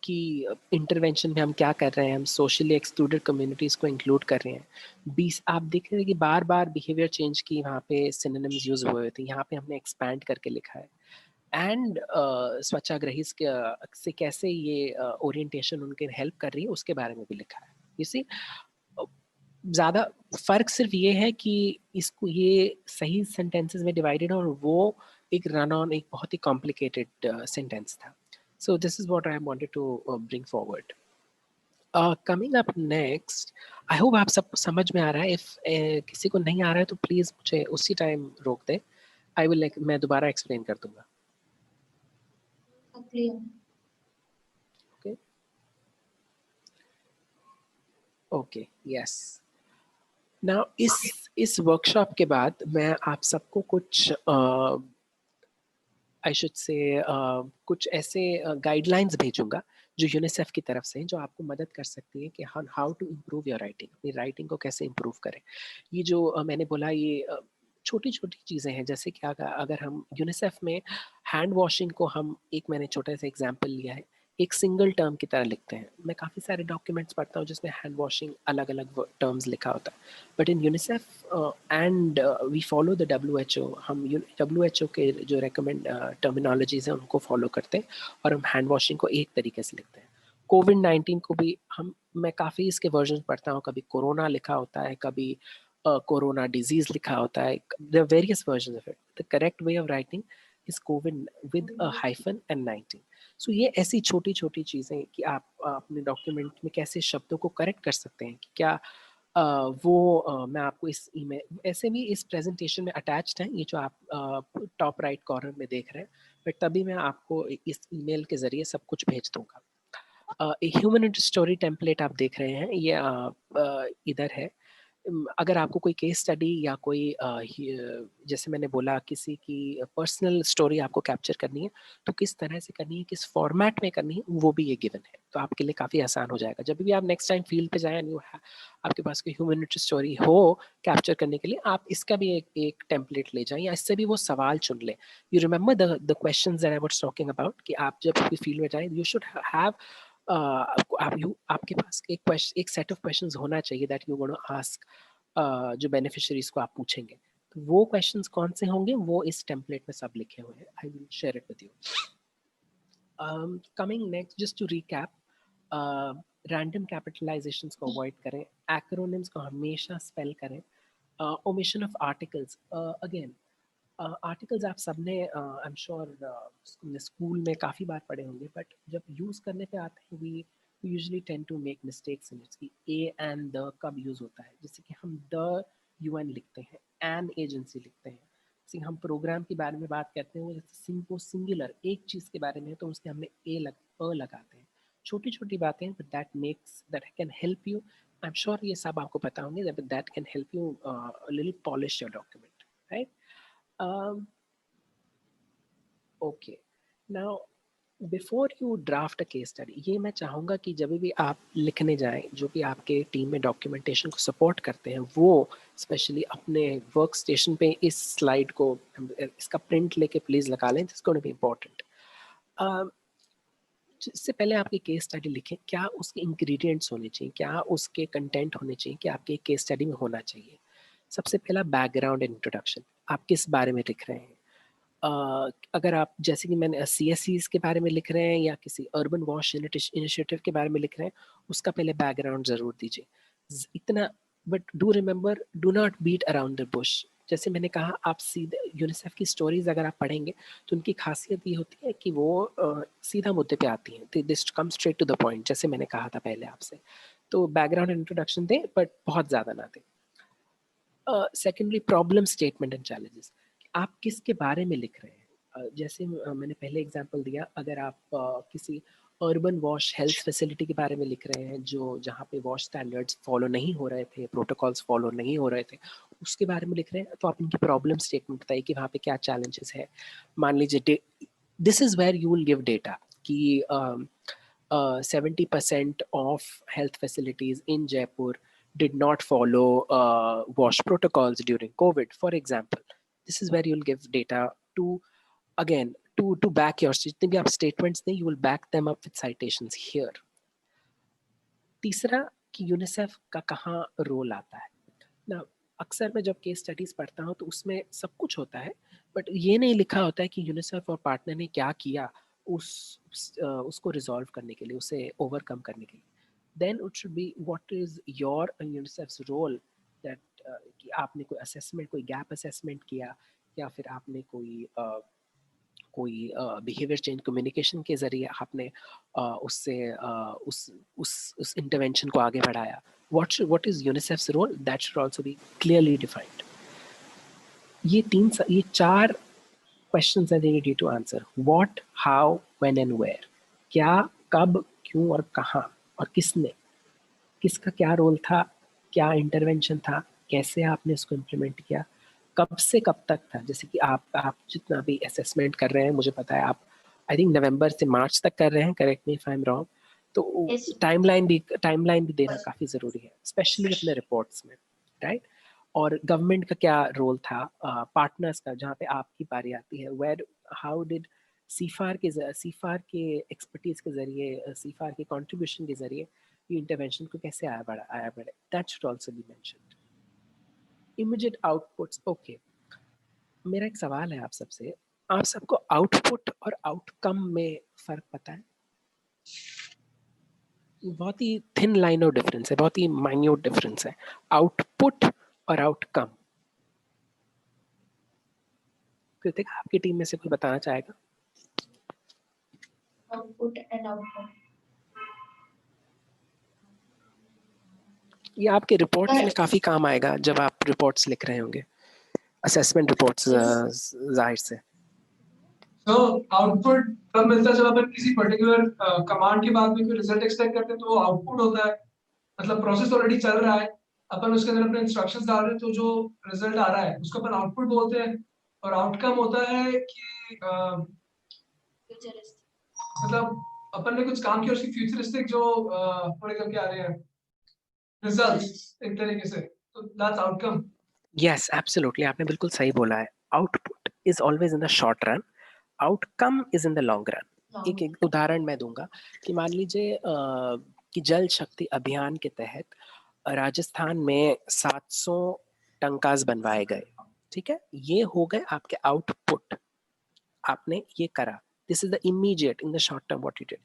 कि इंटरवेंशन में हम क्या कर रहे हैं, हम सोशली एक्सक्लूडेड कम्युनिटीज़ को इंक्लूड कर रहे हैं। 20 आप देख रहे हैं कि बार बार बिहेवियर चेंज की वहाँ पे सिनोनिम्स यूज़ हुए थे, यहाँ पे हमने एक्सपैंड करके लिखा है। एंड स्वच्छाग्रही से कैसे ये ओरिएंटेशन उनके हेल्प कर रही है उसके बारे में भी लिखा है। यू सी, ज़्यादा फ़र्क सिर्फ ये है कि इसको ये सही सेंटेंसेस में डिवाइडेड है और वो एक रन ऑन एक बहुत ही कॉम्प्लिकेटेड सेंटेंस था। So this is what I wanted to bring forward. Coming up next, I hope आप सब समझ में आ रहा है। इफ किसी को नहीं आ रहा है तो प्लीज़ मुझे उसी टाइम रोक दे। आई विल मैं दोबारा एक्सप्लेन कर दूंगा। Clear. Okay okay, yes. Now इस वर्कशॉप के बाद मैं आप सबको कुछ आई शुड से कुछ ऐसे गाइडलाइंस भेजूंगा जो यूनिसेफ की तरफ से हैं, जो आपको मदद कर सकती है कि how to improve your writing, अपनी राइटिंग को कैसे इम्प्रूव करें। ये जो मैंने बोला, ये छोटी छोटी चीज़ें हैं, जैसे कि अगर हम यूनिसेफ में हैंड वॉशिंग को हम एक, मैंने छोटा सा एग्जांपल लिया है, एक सिंगल टर्म की तरह लिखते हैं। मैं काफ़ी सारे डॉक्यूमेंट्स पढ़ता हूँ जिसमें हैंड वॉशिंग अलग अलग टर्म्स लिखा होता है, but in UNICEF and we follow the WHO, हम WHO के जो रेकमेंड टर्मिनोलॉजीज हैं उनको फॉलो करते हैं और हम हैंड वॉशिंग को एक तरीके से लिखते हैं। कोविड-19 को भी मैं काफ़ी इसके वर्जन पढ़ता हूँ, कभी कोरोना लिखा होता है, कभी कोरोना डिजीज लिखा होता है, there are various versions of it. The correct way of writing is COVID with a hyphen and 19. So ये ऐसी छोटी छोटी चीज़ें कि आप अपने डॉक्यूमेंट में कैसे शब्दों को करेक्ट कर सकते हैं कि क्या मैं आपको इस ईमेल, ऐसे भी इस प्रेजेंटेशन में अटैच्ड है, ये जो आप टॉप राइट कॉर्नर में देख रहे हैं, बट तभी मैं आपको इस ईमेल के जरिए सब कुछ भेज दूंगा। एक ह्यूमन स्टोरी टेम्पलेट आप देख रहे हैं, ये इधर है। अगर आपको कोई केस स्टडी या कोई जैसे मैंने बोला किसी की पर्सनल स्टोरी आपको कैप्चर करनी है, तो किस तरह से करनी है, किस फॉर्मेट में करनी है, वो भी ये गिवन है, तो आपके लिए काफ़ी आसान हो जाएगा। जब भी आप नेक्स्ट टाइम फील्ड पे जाएं, आपके पास कोई ह्यूमैनिटी स्टोरी हो कैप्चर करने के लिए, आप इसका भी एक टेम्पलेट ले जाएं या इससे भी वो सवाल चुन लें। You remember the questions that I was talking about, कि आप जब कोई फील्ड में जाएं, यू शुड हैव आपके पास एक सेट ऑफ क्वेश्चंस होना चाहिए दैट यू गोना आस्क जो बेनिफिशियरीज को आप पूछेंगे। तो वो क्वेश्चंस कौन से होंगे, वो इस टेम्पलेट में सब लिखे हुए हैं। I will share it with you. Coming next, just to recap, random capitalisations को अवॉइड करें, एक्रोनिम्स को हमेशा स्पेल करें, omission of articles, again articles आप सबने आई एम श्योर स्कूल में काफ़ी बार पढ़े होंगे, बट जब यूज़ करने पे आते हैं we usually tend to make mistakes in its, कि ए एंड द कब यूज़ होता है, जैसे कि हम द UN लिखते हैं, एन एजेंसी लिखते हैं। जैसे हम प्रोग्राम के बारे में बात करते हैं, वो जैसे सिंगुलर एक चीज़ के बारे में है तो उसके हमने अ लगाते हैं। छोटी छोटी बातें, but that can help you. I am sure ये सब आपको पता होंगे, that can help you little polish your document, right? Okay, now before you draft a case study, ये मैं चाहूँगा कि जब भी आप लिखने जाएं, जो भी आपके टीम में डॉक्यूमेंटेशन को सपोर्ट करते हैं, वो स्पेशली अपने वर्क स्टेशन पे इस स्लाइड को, इसका प्रिंट लेके प्लीज़ लगा लें, दिस गोना बी इम्पोर्टेंट। इससे पहले आपकी केस स्टडी लिखें, क्या उसके इंग्रेडिएंट्स होने चाहिए, क्या उसके कंटेंट होने चाहिए, क्या आपके केस स्टडी में होना चाहिए। सबसे पहला बैकग्राउंड इंट्रोडक्शन, आप किस बारे में लिख रहे हैं। अगर आप जैसे कि मैंने CSCs के बारे में लिख रहे हैं या किसी अर्बन वॉश इनिशिएटिव के बारे में लिख रहे हैं, उसका पहले बैकग्राउंड ज़रूर दीजिए। इतना, but do remember, do not beat around the bush. जैसे मैंने कहा, आप सीधे यूनिसेफ की स्टोरीज अगर आप पढ़ेंगे तो उनकी खासियत ये होती है कि वो सीधा मुद्दे पे आती हैं, this come straight to the point, जैसे मैंने कहा था पहले आपसे। तो बैकग्राउंड इंट्रोडक्शन दें, बट बहुत ज़्यादा ना दें। Secondly, problem statement and challenges, आप किसके बारे में लिख रहे हैं। जैसे मैंने पहले एग्जांपल दिया, अगर आप किसी अर्बन वॉश हेल्थ फैसिलिटी के बारे में लिख रहे हैं, जो जहाँ पे वॉश स्टैंडर्ड्स फॉलो नहीं हो रहे थे, प्रोटोकॉल्स फॉलो नहीं हो रहे थे, उसके बारे में लिख रहे हैं, तो आप इनकी प्रॉब्लम स्टेटमेंट बताइए कि वहाँ पे क्या चैलेंजेस है। मान लीजिए, this is where you will give data कि 70% of health facilities in Jaipur did not follow wash protocols during COVID, for example. This is where you'll give data to, again, to back your जितने भी आप statements दें, you will back them up with citations here. तीसरा कि UNICEF का कहाँ role आता है ना. अक्सर मैं जब केस स्टडीज पढ़ता हूँ तो उसमें सब कुछ होता है, बट ये नहीं लिखा होता है कि यूनिसेफ और पार्टनर ने क्या किया उसको रिजॉल्व करने के लिए, उसे ओवरकम करने के लिए. Then it should be what is your UNICEF's role, that कि आपने कोई असेसमेंट, कोई गैप असेसमेंट किया, या फिर आपने कोई बिहेवियर चेंज कम्युनिकेशन के जरिए आपने उससे उस इंटरवेंशन को आगे बढ़ाया. what is UNICEF's role, that should also be clearly defined. ये चार questions that they need you to answer. What, how, when and where. क्या, कब, क्यों और कहाँ, और किसने, किसका क्या रोल था, क्या इंटरवेंशन था, कैसे आपने इसको इम्प्लीमेंट किया, कब से कब तक था. जैसे कि आप जितना भी असेसमेंट कर रहे हैं, मुझे पता है आप आई थिंक नवंबर से मार्च तक कर रहे हैं, correct me if I am wrong. तो टाइमलाइन भी देना काफ़ी ज़रूरी है, स्पेशली अपने रिपोर्ट्स में, राइट. और गवर्नमेंट का क्या रोल था, पार्टनर्स का, जहाँ पे आपकी बारी आती है, वेयर हाउ डिड सीफार के एक्सपर्टीज के जरिए, सीफार के कंट्रीब्यूशन के जरिए ये इंटरवेंशन को कैसे आया बढ़े. That should also be mentioned. Immediate outputs. Okay, मेरा एक सवाल है आप सबसे, आप सबको आउटपुट और आउटकम में फर्क पता है? बहुत ही थिन लाइन ऑफ डिफरेंस है, बहुत ही माइन्यूट डिफरेंस है, आउटपुट और आउटकम. कृतिका, आपकी टीम में से कोई बताना चाहेगा? Output and outcome. ये आपके रिपोर्ट्स में काफी काम आएगा जब आप रिपोर्ट्स लिख रहे होंगे, असेसमेंट रिपोर्ट्स. जाहिर से तो आउटपुट तब मिलता है जब अपन किसी पर्टिकुलर कमांड के बाद में कोई रिजल्ट एक्सपेक्ट करते हैं, तो वो आउटपुट होता है. मतलब प्रोसेस ऑलरेडी चल रहा है, अपन उसके अंदर अपने इंस्ट्रक्शंस डाल रहे हैं, तो जो रिजल्ट आ रहा है उसको अपन आउटपुट बोलते हैं. और आउटकम होता है कि मतलब अपन ने कुछ काम किया, उसकी फ्यूचरिस्टिक जो पूरे करके आ रहे हैं रिजल्ट्स एक तरीके से, तो दैट्स आउटकम. यस, एब्सोल्युटली, आपने बिल्कुल सही बोला है. Output is always in the short run, outcome is in the long run. एक उदाहरण मैं दूंगा कि मान लीजिए कि जल शक्ति अभियान के तहत राजस्थान में 700 टंकास बनवाए गए, ठीक है, ये हो गए आपके आउटपुट, आपने ये करा. This is the immediate in the short term what you did.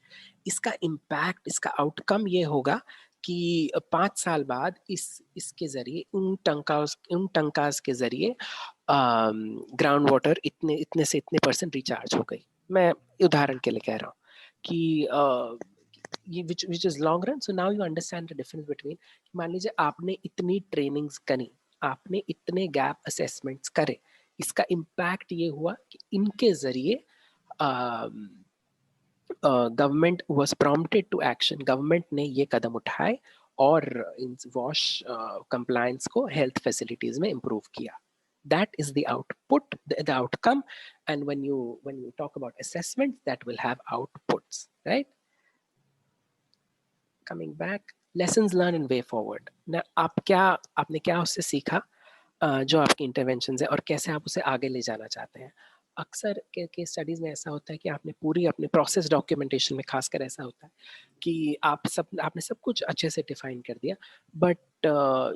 इसका इम्पैक्ट, इसका आउटकम ये होगा कि 5 साल बाद इसके जरिए उन टंकास के जरिए ग्राउंड वाटर इतने से इतने % रिचार्ज हो गई. मैं उदाहरण के लिए कह रहा हूँ कि ये which is long run. So now you understand the difference between, मान लीजिए आपने इतनी ट्रेनिंग्स करी, आपने इतने गैप असेसमेंट्स करे, इसका इम्पैक्ट ये हुआ कि इनके जरिए government was prompted to action, government ने ये कदम उठाए और इन वॉश कंप्लायंस को हेल्थ फैसिलिटीज में इम्प्रूव किया. That is the output, the outcome. And when you talk about assessments, that will have outputs, right? Coming back, lessons learned and way forward. Now, आपने क्या उससे सीखा जो आपकी इंटरवेंशंस है, और कैसे आप उसे आगे ले जाना चाहते हैं. अक्सर के स्टडीज़ में ऐसा होता है कि आपने पूरी अपने प्रोसेस डॉक्यूमेंटेशन में खासकर ऐसा होता है कि आपने सब कुछ अच्छे से डिफाइन कर दिया, बट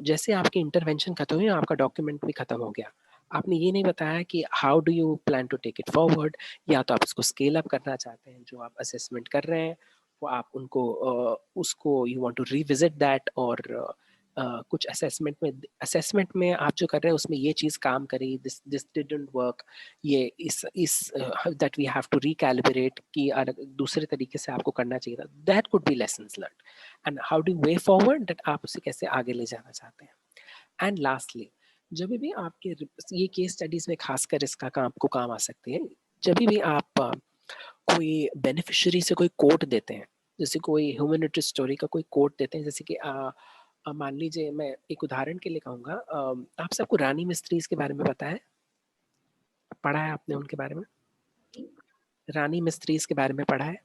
जैसे आपकी इंटरवेंशन खत्म हुई, आपका डॉक्यूमेंट भी खत्म हो गया. आपने ये नहीं बताया कि how do you plan to take it forward, या तो आप इसको स्केल अप करना चाहते हैं, जो आप असेसमेंट कर रहे हैं वो आप उसको you want to revisit that, और कुछ असेसमेंट में आप जो कर रहे हैं उसमें ये चीज़ काम करी, दिस डिडंट वर्क, ये is that we have to recalibrate कि दूसरे तरीके से आपको करना चाहिए था. That could be lessons learned. And how do way forward, that आप उसे कैसे आगे ले जाना चाहते हैं. एंड लास्टली, जब भी आपके ये केस स्टडीज में खासकर इसका आपको काम आ सकती है, जब भी आप कोई बेनिफिशियरी से कोई कोट देते हैं, जैसे कोई ह्यूमैनिटी स्टोरी का कोई कोट देते हैं, जैसे कि मान लीजिए मैं एक उदाहरण के लिए कहूँगा, आप सबको रानी मिस्त्रीज के बारे में पता है, पढ़ा है आपने उनके बारे में? रानी मिस्त्रीज के बारे में पढ़ा है?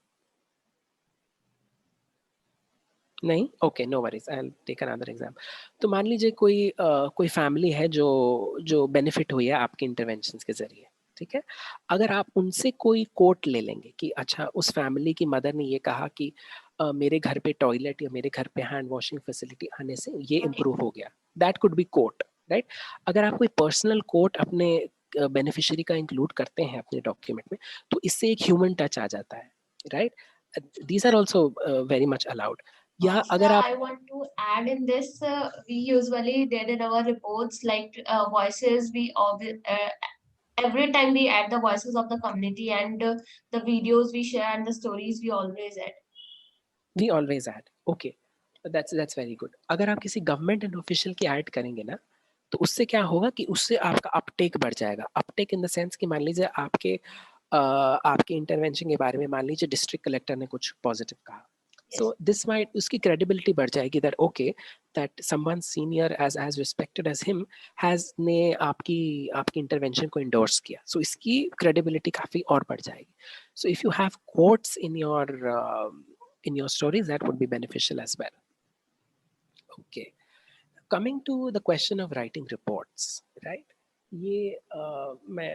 नहीं? Okay, no worries, I will take another example. तो मान लीजिए कोई फैमिली है जो बेनिफिट हुई है आपके इंटरवेंशंस के जरिए, ठीक है। अगर आप उनसे कोई कोट ले लेंगे कि अच्छा उस फैमिली की मदर ने ये कहा कि मेरे घर पे टॉयलेट या मेरे घर पे हैंड वॉशिंग फैसिलिटी आने से ये इम्प्रूव हो गया, that could be quote, right. अगर आप कोई पर्सनल कोट अपने बेनिफिशियरी का इंक्लूड करते हैं अपने डॉक्यूमेंट में, तो इससे एक ह्यूमन टच आ जाता है, right. These are also very much allowed. या अगर आप I want to add in this, we usually did in our reports like voices. Every time we add the voices of the community and the videos we share and the stories we always add. We always add. Okay, that's very good. अगर आप किसी government and official की add करेंगे ना, तो उससे क्या होगा कि उससे आपका अपटेक बढ़ जाएगा। अपटेक इन द सेंस कि मान लीजिए आपके इंटरवेंशन के बारे में मान लीजिए डिस्ट्रिक्ट कलेक्टर ने कुछ पॉजिटिव कहा, सो दिस माइट, उसकी क्रेडिबिलिटी बढ़ जाएगी that okay that someone senior as respected as him ने आपकी इंटरवेंशन को इंडोर्स किया, सो इसकी क्रेडिबिलिटी काफी और बढ़ जाएगी। सो if you have quotes in your stories, that would be beneficial as well. Okay, coming to the question of writing reports, right? ये मैं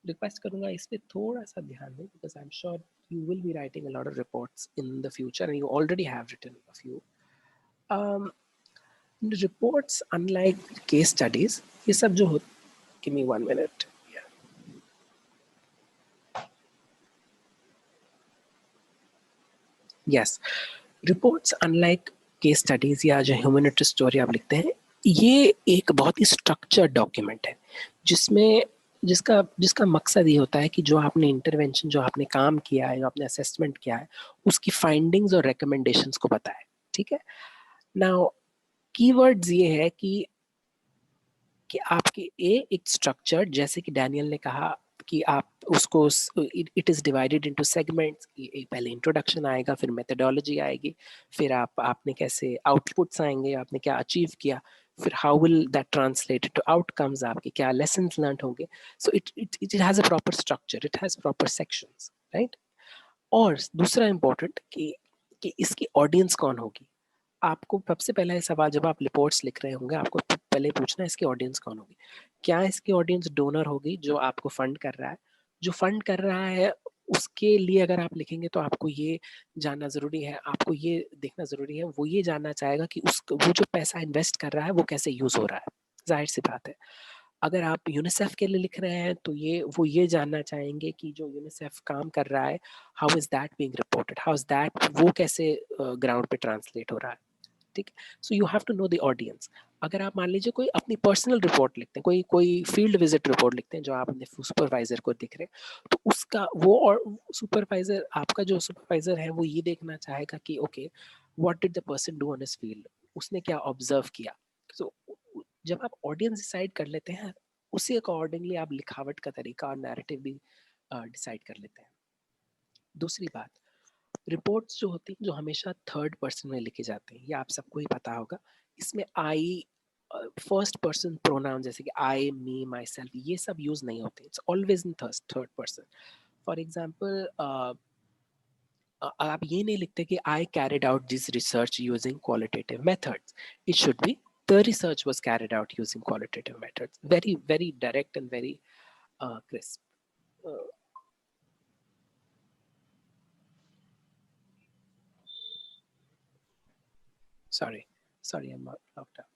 रिक्वेस्ट करूंगा इस पे थोड़ा सा ध्यान दें, because I'm sure you will be writing a lot of reports in the future and you already have written a few. Reports, unlike case studies, ये सब जो हो, give me 1 minute. Yes, reports unlike case studies या जो humanity story आप लिखते हैं, ये एक बहुत ही स्ट्रक्चर्ड डॉक्यूमेंट है जिसमें जिसका मकसद ये होता है कि जो आपने इंटरवेंशन, जो आपने काम किया है, जो आपने असेसमेंट किया है, उसकी फाइंडिंग्स और रिकमेंडेशंस को बताए, ठीक है। नाउ कीवर्ड्स ये है कि आपके एक स्ट्रक्चर, जैसे कि डैनियल ने कहा कि आप उसको it is divided into segments. पहले इंट्रोडक्शन आएगा, फिर मेथडोलॉजी आएगी, फिर आपने कैसे आउटपुट्स आएंगे, आपने क्या अचीव किया, फिर how will that translate to outcomes, आपके क्या लेसन्स लर्न होंगे। So it has a proper structure, it has proper sections, right. और दूसरा इम्पोर्टेंट कि इसकी ऑडियंस कौन होगी। आपको सबसे पहला ये सवाल जब आप रिपोर्ट्स लिख रहे होंगे, आपको पहले पूछना है इसकी ऑडियंस कौन होगी। क्या इसकी ऑडियंस डोनर होगी जो आपको फंड कर रहा है? जो फंड कर रहा है उसके लिए अगर आप लिखेंगे तो आपको ये जानना जरूरी है, आपको ये देखना जरूरी है, वो ये जानना चाहेगा कि वो जो पैसा इन्वेस्ट कर रहा है वो कैसे यूज हो रहा है। जाहिर सी बात है, अगर आप यूनिसेफ के लिए लिख रहे हैं तो वो ये जानना चाहेंगे कि जो यूनिसेफ काम कर रहा है, how is that being reported, how is that, वो कैसे ग्राउंड पे ट्रांसलेट हो रहा है, ठीक है। So you have to know the audience. अगर आप मान लीजिए कोई अपनी पर्सनल रिपोर्ट लिखते हैं, कोई फील्ड विजिट रिपोर्ट लिखते हैं जो आप अपने सुपरवाइजर को दिख रहे हैं, तो उसका वो और सुपरवाइजर, आपका जो सुपरवाइजर है वो ये देखना चाहेगा कि okay what did the person do on his field, उसने क्या ऑब्जर्व किया। सो जब आप ऑडियंस डिसाइड कर लेते हैं, उसी अकॉर्डिंगली आप लिखावट का तरीका और नैरेटिव भी डिसाइड कर लेते हैं। दूसरी बात, रिपोर्ट्स जो होती हैं जो हमेशा थर्ड पर्सन में लिखे जाते हैं, ये आप सबको ही पता होगा। इसमें आई, फर्स्ट पर्सन प्रोनाउन जैसे कि आई, मी, माई सेल्फ, ये सब यूज नहीं होते। It's always in third person. For example आप ये नहीं लिखते कि I carried out this research using qualitative methods, it should be the research was carried out using qualitative methods. Very, very direct and very crisp. Sorry, I'm locked out.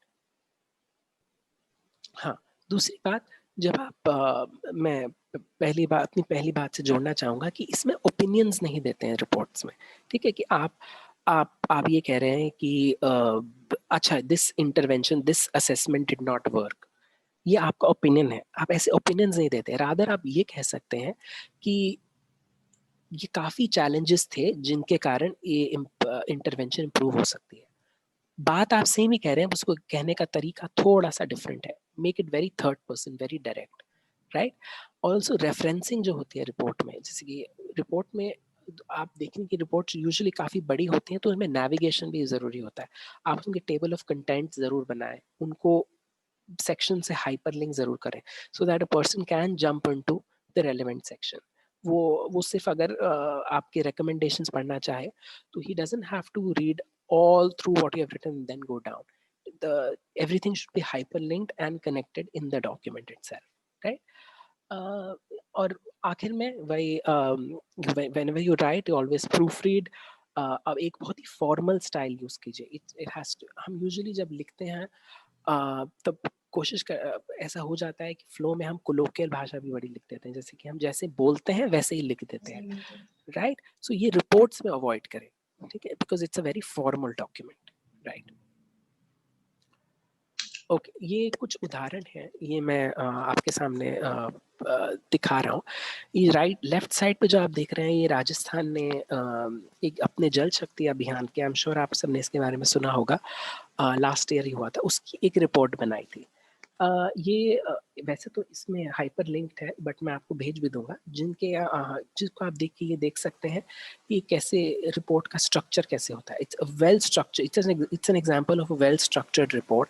हाँ, दूसरी बात, जब आप मैं अपनी पहली बात से जोड़ना चाहूँगा कि इसमें ओपिनियंस नहीं देते हैं रिपोर्ट्स में, ठीक है। कि आप ये कह रहे हैं कि अच्छा this intervention, this assessment did not work, ये आपका ओपिनियन है, आप ऐसे ओपिनियंस नहीं देते। रादर आप ये कह सकते हैं कि ये काफ़ी चैलेंजेस थे जिनके कारण ये इंटरवेंशन इम्प्रूव हो सकती है। बात आप सेम ही कह रहे हैं, उसको कहने का तरीका थोड़ा सा डिफरेंट है। Make it very third person, very direct, right. Also referencing जो होती है रिपोर्ट में, जैसे कि रिपोर्ट में आप देखेंगे कि रिपोर्ट्स यूजुअली काफ़ी बड़ी होती हैं, तो उसमें नेविगेशन भी ज़रूरी होता है। आप उनके टेबल ऑफ कंटेंट ज़रूर बनाएं, उनको सेक्शन से हाइपरलिंक ज़रूर करें, so that a person can jump into the relevant section. वो सिर्फ अगर आपके recommendations पढ़ना चाहे तो he doesn't have to read all through what you have written and then go down. Everything should be hyperlinked and connected in the document itself, right? और आखिर में वही whenever you write you always proofread. अब एक बहुत ही formal style use कीजिए. It has to. हम यूजुअली जब लिखते हैं तब कोशिश कर ऐसा हो जाता है कि फ्लो में हम कोलोकियल भाषा भी बड़ी लिख देते हैं, जैसे कि हम जैसे बोलते हैं वैसे ही लिख देते हैं, राइट. सो ये रिपोर्ट्स में अवॉइड करें, ठीक है, because it's a very formal document, right. Okay, ये कुछ उदाहरण हैं, ये मैं आपके सामने दिखा रहा हूँ. ये राइट लेफ्ट साइड पे जो आप देख रहे हैं, ये राजस्थान ने एक अपने जल शक्ति अभियान के, आई एम श्योर आप सबने इसके बारे में सुना होगा, लास्ट ईयर ही हुआ था, उसकी एक रिपोर्ट बनाई थी. ये वैसे तो इसमें हाइपर लिंक्ड है, बट मैं आपको भेज भी दूंगा, जिसको आप देख के ये देख सकते हैं कि कैसे रिपोर्ट का स्ट्रक्चर कैसे होता है. It's a well structure, it's an example of a well structured report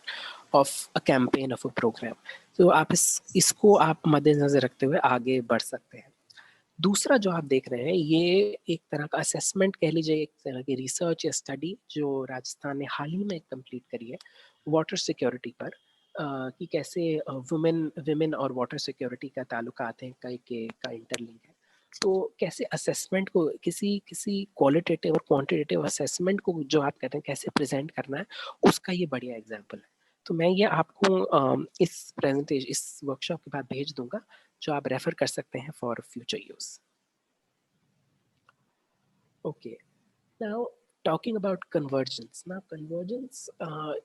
of a campaign of a programme. तो आप इसको आप मद्देनजर रखते हुए आगे बढ़ सकते हैं. दूसरा जो आप देख रहे हैं, ये एक तरह का असेसमेंट कह लीजिए, एक तरह की रिसर्च या स्टडी जो राजस्थान ने हाल ही में कंप्लीट करी है वाटर सिक्योरिटी पर, कि कैसे वुमेन और वाटर सिक्योरिटी का ताल्लुकात हैं, का इंटरलिंक है. तो कैसे असेसमेंट को, किसी क्वालिटेटिव और क्वांटिटेटिव असेसमेंट को जो आप कहते हैं कैसे प्रेजेंट करना है, उसका ये बढ़िया एग्जांपल है. तो मैं ये आपको इस प्रेजेंटेशन, इस वर्कशॉप के बाद भेज दूंगा, जो आप रेफर कर सकते हैं for future use. Okay, now talking about convergence. Now convergence,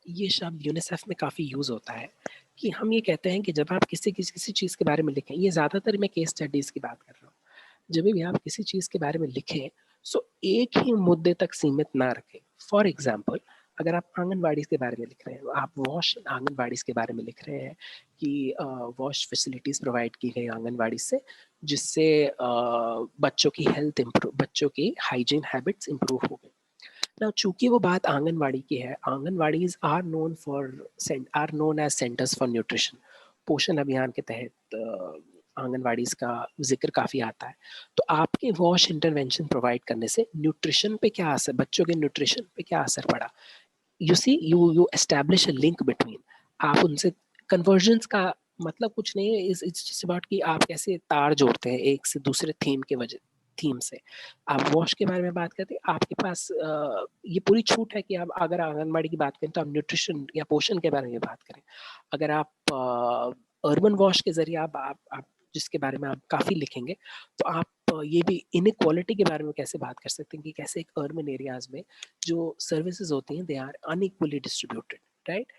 ये शब्द यूनिसेफ में काफ़ी यूज़ होता है, कि हम ये कहते हैं कि जब आप किसी चीज़ के बारे में लिखें, ये ज़्यादातर मैं केस स्टडीज़ की बात कर रहा हूँ, जब भी आप किसी चीज़ के बारे में लिखें, सो एक ही मुद्दे तक सीमित ना रखें. फॉर एग्जाम्पल, अगर आप आंगनबाड़ी के बारे में लिख रहे हैं, आप वॉश आंगनबाड़ी के बारे में लिख रहे हैं कि वॉश फैसिलिटीज़ प्रोवाइड की गई आंगनबाड़ी से, जिससे बच्चों की हेल्थ इम्प्रूव, बच्चों की हाइजीन हैबिट्स इम्प्रूव हो गई. ना चूंकि वो बात आंगनबाड़ी की है, anganwadis are known as centres for nutrition. Poshan Abhiyaan के तहत आंगनबाड़ीज का जिक्र काफ़ी आता है. तो आपके वॉश इंटरवेंशन प्रोवाइड करने से न्यूट्रिशन पे क्या असर, बच्चों के न्यूट्रिशन पे क्या असर पड़ा. You establish a link between. आप उनसे, कन्वर्जन्स का मतलब कुछ नहीं है, इट्स जस्ट अबाउट कि आप कैसे तार जोड़ते हैं एक से दूसरे थीम से. आप वॉश के बारे में बात करते हैं, आपके पास ये पूरी छूट है कि आप अगर आंगनबाड़ी की बात करें तो आप न्यूट्रिशन या पोषण के बारे में बात करें. अगर आप अर्बन वॉश के जरिए आप जिसके बारे में आप काफ़ी लिखेंगे, तो आप ये भी इनइक्वालिटी के बारे में कैसे बात कर सकते हैं, कि कैसे एक अर्बन एरियाज में जो सर्विसेज होती हैं, they are unequally distributed, right.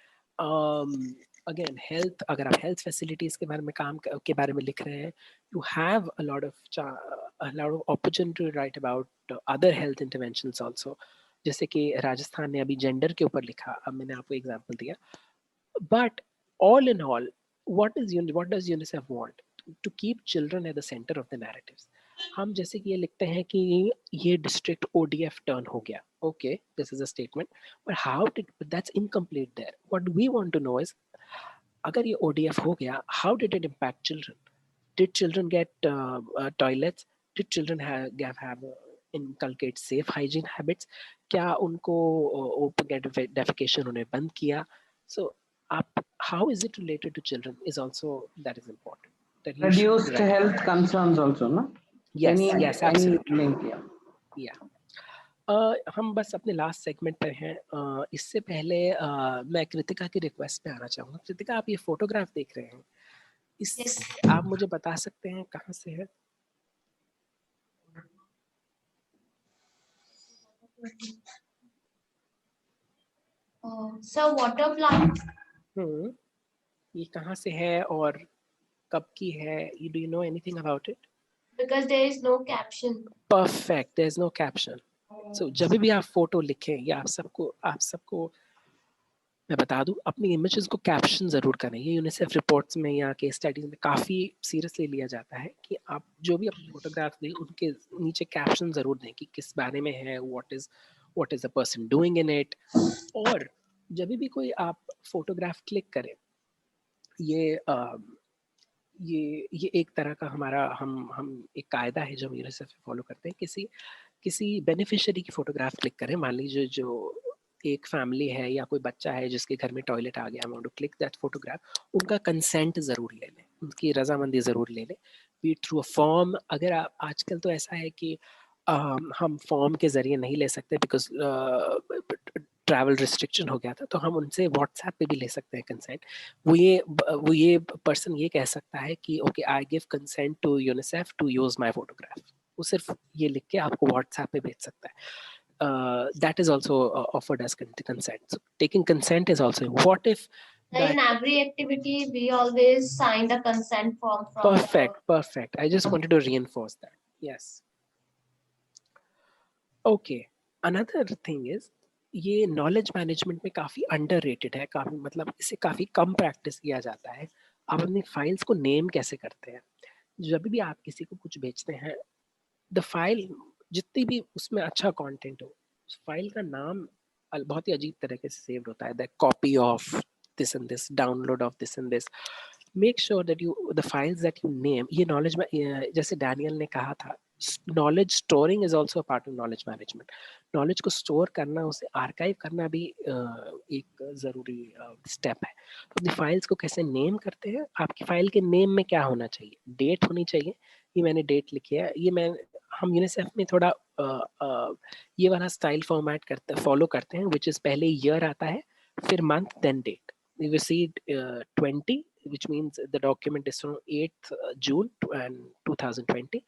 Again health, अगर आप हेल्थ फैसिलिटीज़ के बारे में के बारे में लिख रहे हैं, you have a lot of opportunity to write about other health interventions also. जैसे कि राजस्थान ने अभी जेंडर के ऊपर लिखा, अब मैंने आपको एग्जांपल दिया. But all in all, what does UNICEF want? To keep children at the center of the narratives. हम जैसे कि ये लिखते हैं कि ये डिस्ट्रिक्ट ODF टर्न हो गया, okay, this is a statement, but that's incomplete there. What we want to know is, अगर ये ODF हो गया, how did it impact children? Did children get toilets? Did children have inculcate safe hygiene habits? क्या उनको open defecation उन्हें बंद किया? So how is it related to children is also, that is important. That you should Reduced write. health concerns also, no? Yes, Any absolutely. link, yeah. Yeah. हम बस अपने last segment पर हैं. इससे पहले मैं कृतिका की रिक्वेस्ट पे आना चाहूँगा. कृतिका, आप ये फोटोग्राफ देख रहे हैं, Yes. आप मुझे बता सकते हैं कहाँ से है? So water plant. ये कहाँ से है और कब की है? Do you know anything about it? Because there is no caption. Perfect, there is no caption. So जब भी आप फोटो लिखें, या आप सबको मैं बता दूं, अपनी इमेजेस को कैप्शन जरूर करें. ये यूनिसेफ रिपोर्ट्स में या केस स्टडीज में काफी सीरियसली लिया जाता है कि आप जो भी अपनी फोटोग्राफ दें, उनके नीचे कैप्शन जरूर दें कि किस बारे में है, what is a person doing in it. और जब भी कोई आप फोटोग्राफ क्लिक करें, ये एक तरह का हमारा हम एक कायदा है जो हम यूनिसेफ फॉलो करते हैं. किसी बेनिफिशियरी की फोटोग्राफ क्लिक करें, मान लीजिए जो एक फैमिली है या कोई बच्चा है जिसके घर में टॉयलेट आ गया, I want to click that photograph, उनका कंसेंट जरूर ले लें. उनकी रजामंदी ज़रूर ले लें, बी थ्रू अ फॉर्म। अगर आप आजकल तो ऐसा है कि हम फॉर्म के ज़रिए नहीं ले सकते बिकॉज ट्रैवल रिस्ट्रिक्शन हो गया था, तो हम उनसे व्हाट्सएप पे भी ले सकते हैं कंसेंट। वो ये पर्सन ये कह सकता है कि okay I give consent to UNICEF to use my photograph, वो सिर्फ ये लिख के आपको व्हाट्सएप पे भेज सकता है। That is also offered as consent. Taking consent is also what if In every activity, we always sign a consent form from perfect. I just wanted to reinforce that. Yes. Okay. Another thing is ये knowledge management में काफ़ी underrated है, काफ़ी मतलब इसे काफ़ी कम practice किया जाता है। आप अपनी फाइल्स को नेम कैसे करते हैं? जब भी आप किसी को कुछ भेजते हैं, द फाइल जितनी भी उसमें अच्छा कंटेंट हो, उस फाइल का नाम बहुत ही अजीब तरीके से सेव्ड होता है, the copy of this and this, download of this and this. Make sure that the files that you name, ये knowledge में जैसे डैनियल ने कहा था, knowledge storing is also a part of knowledge management. knowledge को store करना, उसे archive करना भी एक ज़रूरी step है। तो अपनी फाइल्स को कैसे नेम करते हैं? आपकी फाइल के नेम में क्या होना चाहिए? डेट होनी चाहिए, ये मैंने डेट लिखी है, ये हम यूनिसेफ में थोड़ा ये वाला स्टाइल फॉर्मेट फॉलो करते हैं, विच इज़ पहले ईयर आता है, फिर month, then date. We received 20, which means the document is from 8th June and 2020.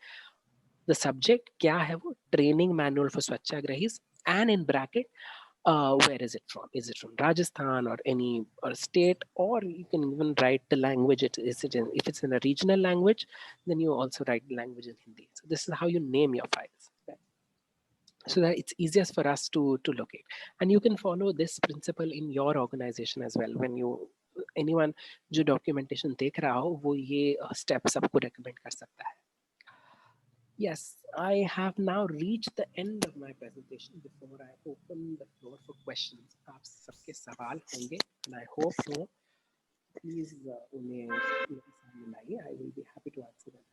The subject क्या है वो? Training manual for Swachhagrahis, and in bracket where is it from? Is it from Rajasthan or any or state, or you can even write the language. If it's in a regional language, then you also write the language in Hindi. So this is how you name your files, so that it's easiest for us to locate. And you can follow this principle in your organization as well. When you anyone जो documentation देख रहा हो, वो ये steps आपको recommend कर सकता है. Yes, I have now reached the end of my presentation. Before I open the floor for questions, आप सबके सवाल होंगे, and I hope so. Please उन्हें सामने लाइए. I will be happy to answer them.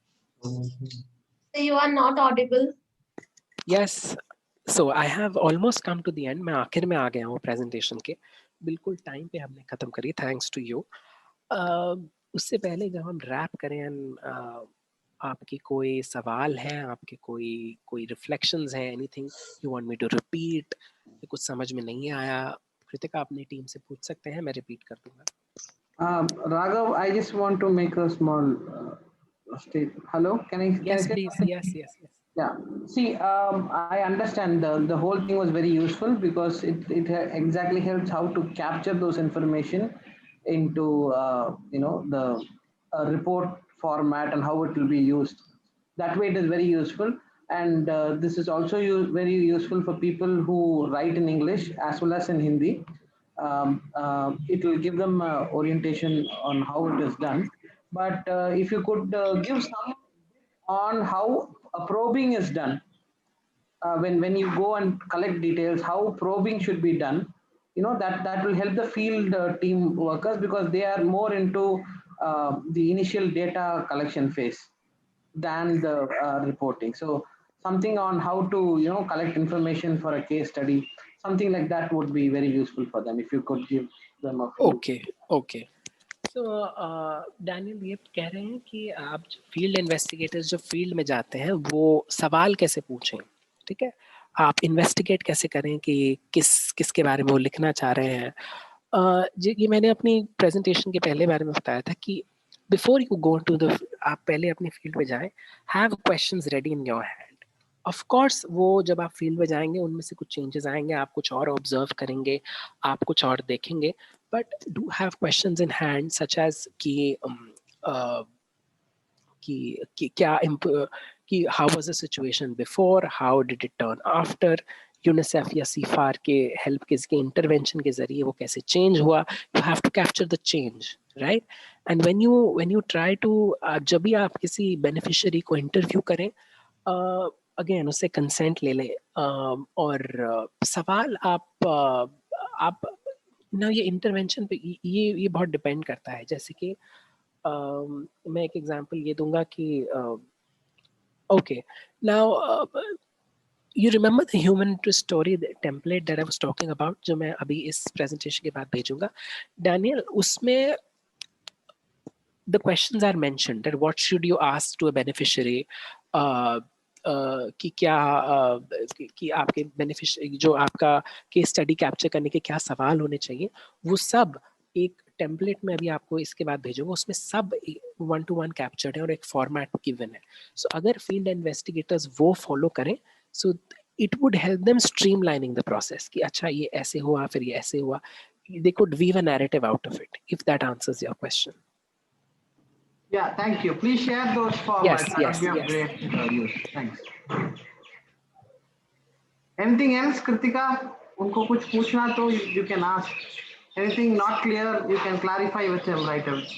So you are not audible. Yes. So I have almost come to the end. मैं आखिर में आ गया हूँ प्रेजेंटेशन के, बिल्कुल टाइम पे हमने ख़त्म करी, थैंक्स टू यू। उससे पहले जब हम रैप करें, आपके कोई सवाल है, आपके कोई रिफ्लेक्शंस हैं, anything you want me to repeat, कुछ समझ में नहीं आया, कृतिका अपनी टीम से पूछ सकते हैं, मैं रिपीट कर दूंगा। Raghav, I just want to make a small statement. Hello, can I? Yes, can I please. Yes. Yeah. See, I understand the whole thing was very useful because it exactly helps how to capture those information into the report format and how it will be used. That way, it is very useful, and this is also very useful for people who write in English as well as in Hindi. It will give them orientation on how it is done. But if you could give some on how probing is done, when you go and collect details, how probing should be done, that will help the field team workers, because they are more into the initial data collection phase than the reporting. So something on how to collect information for a case study, something like that would be very useful for them if you could give them a few. Okay. तो Daniel ये कह रहे हैं कि आप field investigators जो field में जाते हैं, वो सवाल कैसे पूछें, ठीक है, आप इन्वेस्टिगेट कैसे करें कि किसके बारे में वो लिखना चाह रहे हैं। ये मैंने अपनी प्रेजेंटेशन के पहले बारे में बताया था कि before you go to the, आप पहले अपनी फील्ड में जाएं, have questions ready in your hand. Of course वो जब आप फील्ड में जाएंगे, उनमें से कुछ चेंजेस आएंगे, आप कुछ और ऑब्जर्व करेंगे, आप कुछ और देखेंगे, but do have questions in hand such as कि how was the situation before, how did it turn after, UNICEF या सीफार के हेल्प के इंटरवेंशन के जरिए वो कैसे चेंज हुआ। You have to capture the change, right. And when you try to, जब भी आप किसी बेनिफिशियरी को इंटरव्यू करें, अगेन उससे कंसेंट ले लें, और सवाल आप ना, ये इंटरवेंशन पे ये बहुत डिपेंड करता है। जैसे कि मैं एक एग्जांपल ये दूंगा कि okay now you remember the human interest story template that I was talking about, जो मैं अभी इस प्रेजेंटेशन के बाद भेजूंगा डैनियल, उसमें the questions are mentioned that what should you ask to a beneficiary, कि क्या कि आपके बेनिफिशियरी जो आपका केस स्टडी कैप्चर करने के क्या सवाल होने चाहिए, वो सब एक टेम्पलेट में अभी आपको इसके बाद भेजूंगा, उसमें सब 1-to-1 कैप्चर्ड है और एक फॉर्मेट गिवन है. सो अगर फील्ड इन्वेस्टिगेटर्स वो फॉलो करें, सो it would help them streamlining the process कि अच्छा ये ऐसे हुआ फिर ये ऐसे हुआ. They could weave a narrative out of it, if that answers your question. Yeah, thank you. Please share those formats. Yes, That yes, would be of yes. great use. Thanks. Anything else, Kritika? उनको कुछ पूछना तो you can ask. Anything not clear, you can clarify with him right away.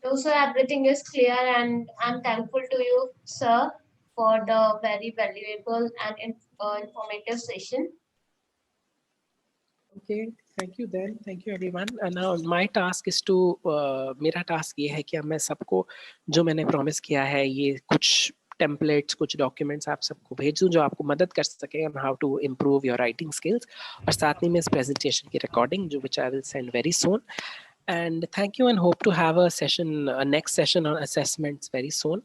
No, sir, everything is clear, and I'm thankful to you, sir, for the very valuable and informative session. Okay, thank you then. Thank you everyone. And now my task is to मेरा task ये है कि अब मैं सबको जो मैंने promise किया है, ये कुछ टेम्पलेट्स, कुछ डॉक्यूमेंट्स आप सबको भेजूं जो आपको मदद कर सके on how to improve your writing skills, और साथ में इस प्रेजेंटेशन की रिकॉर्डिंग जो which I will send very soon. And thank you, and hope to have a next session on assessments very soon.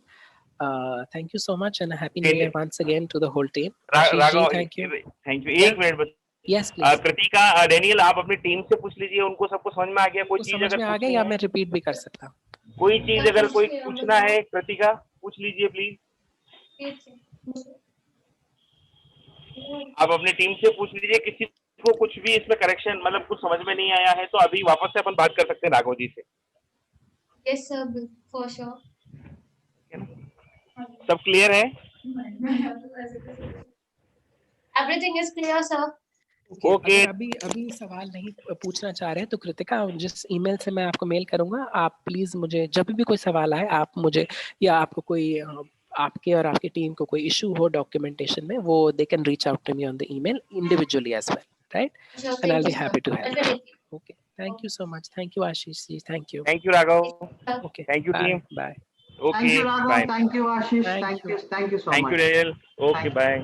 Thank you so much, and a happy new year once again to the whole team. Raghav, thank you. एक minute बस. Yes, please. Kritika, Daniel, आप अपनी team से पूछ लीजिए, उनको सबको समझ में आ गया. कोई चीज समझ में आ गया या मैं रिपीट भी कर सकता हूँ? कोई चीज अगर कोई पूछना है, कृतिका पूछ लीजिए प्लीज. आप अपनी टीम से पूछ लीजिए. किसी को कुछ भी इसमें करेक्शन मतलब कुछ समझ में नहीं आया है तो अभी वापस से अपन बात कर सकते हैं राघव जी से. Yes, sir, for sure. सब क्लियर है? Everything is clear, sir. Okay. अभी सवाल नहीं पूछना चाह रहे हैं तो कृतिका, जिस ईमेल से मैं आपको मेल करूंगा, आप प्लीज मुझे जब भी कोई सवाल आए आप मुझे, या आपको कोई आपके और आपकी टीम को कोई इशू हो डॉक्यूमेंटेशन में, वो they can reach out to me on the email individually as well, right? And I will be happy to help. Okay, thank you so much. Thank you Ashish ji. Thank you. Thank you Raghav. Okay, thank you team. Bye. Okay, Thank you, Raghav. Bye. Thank you, Ashish. Thank Thank you. you. Thank you so much. Thank you Daniel. Okay, Thank you. Bye.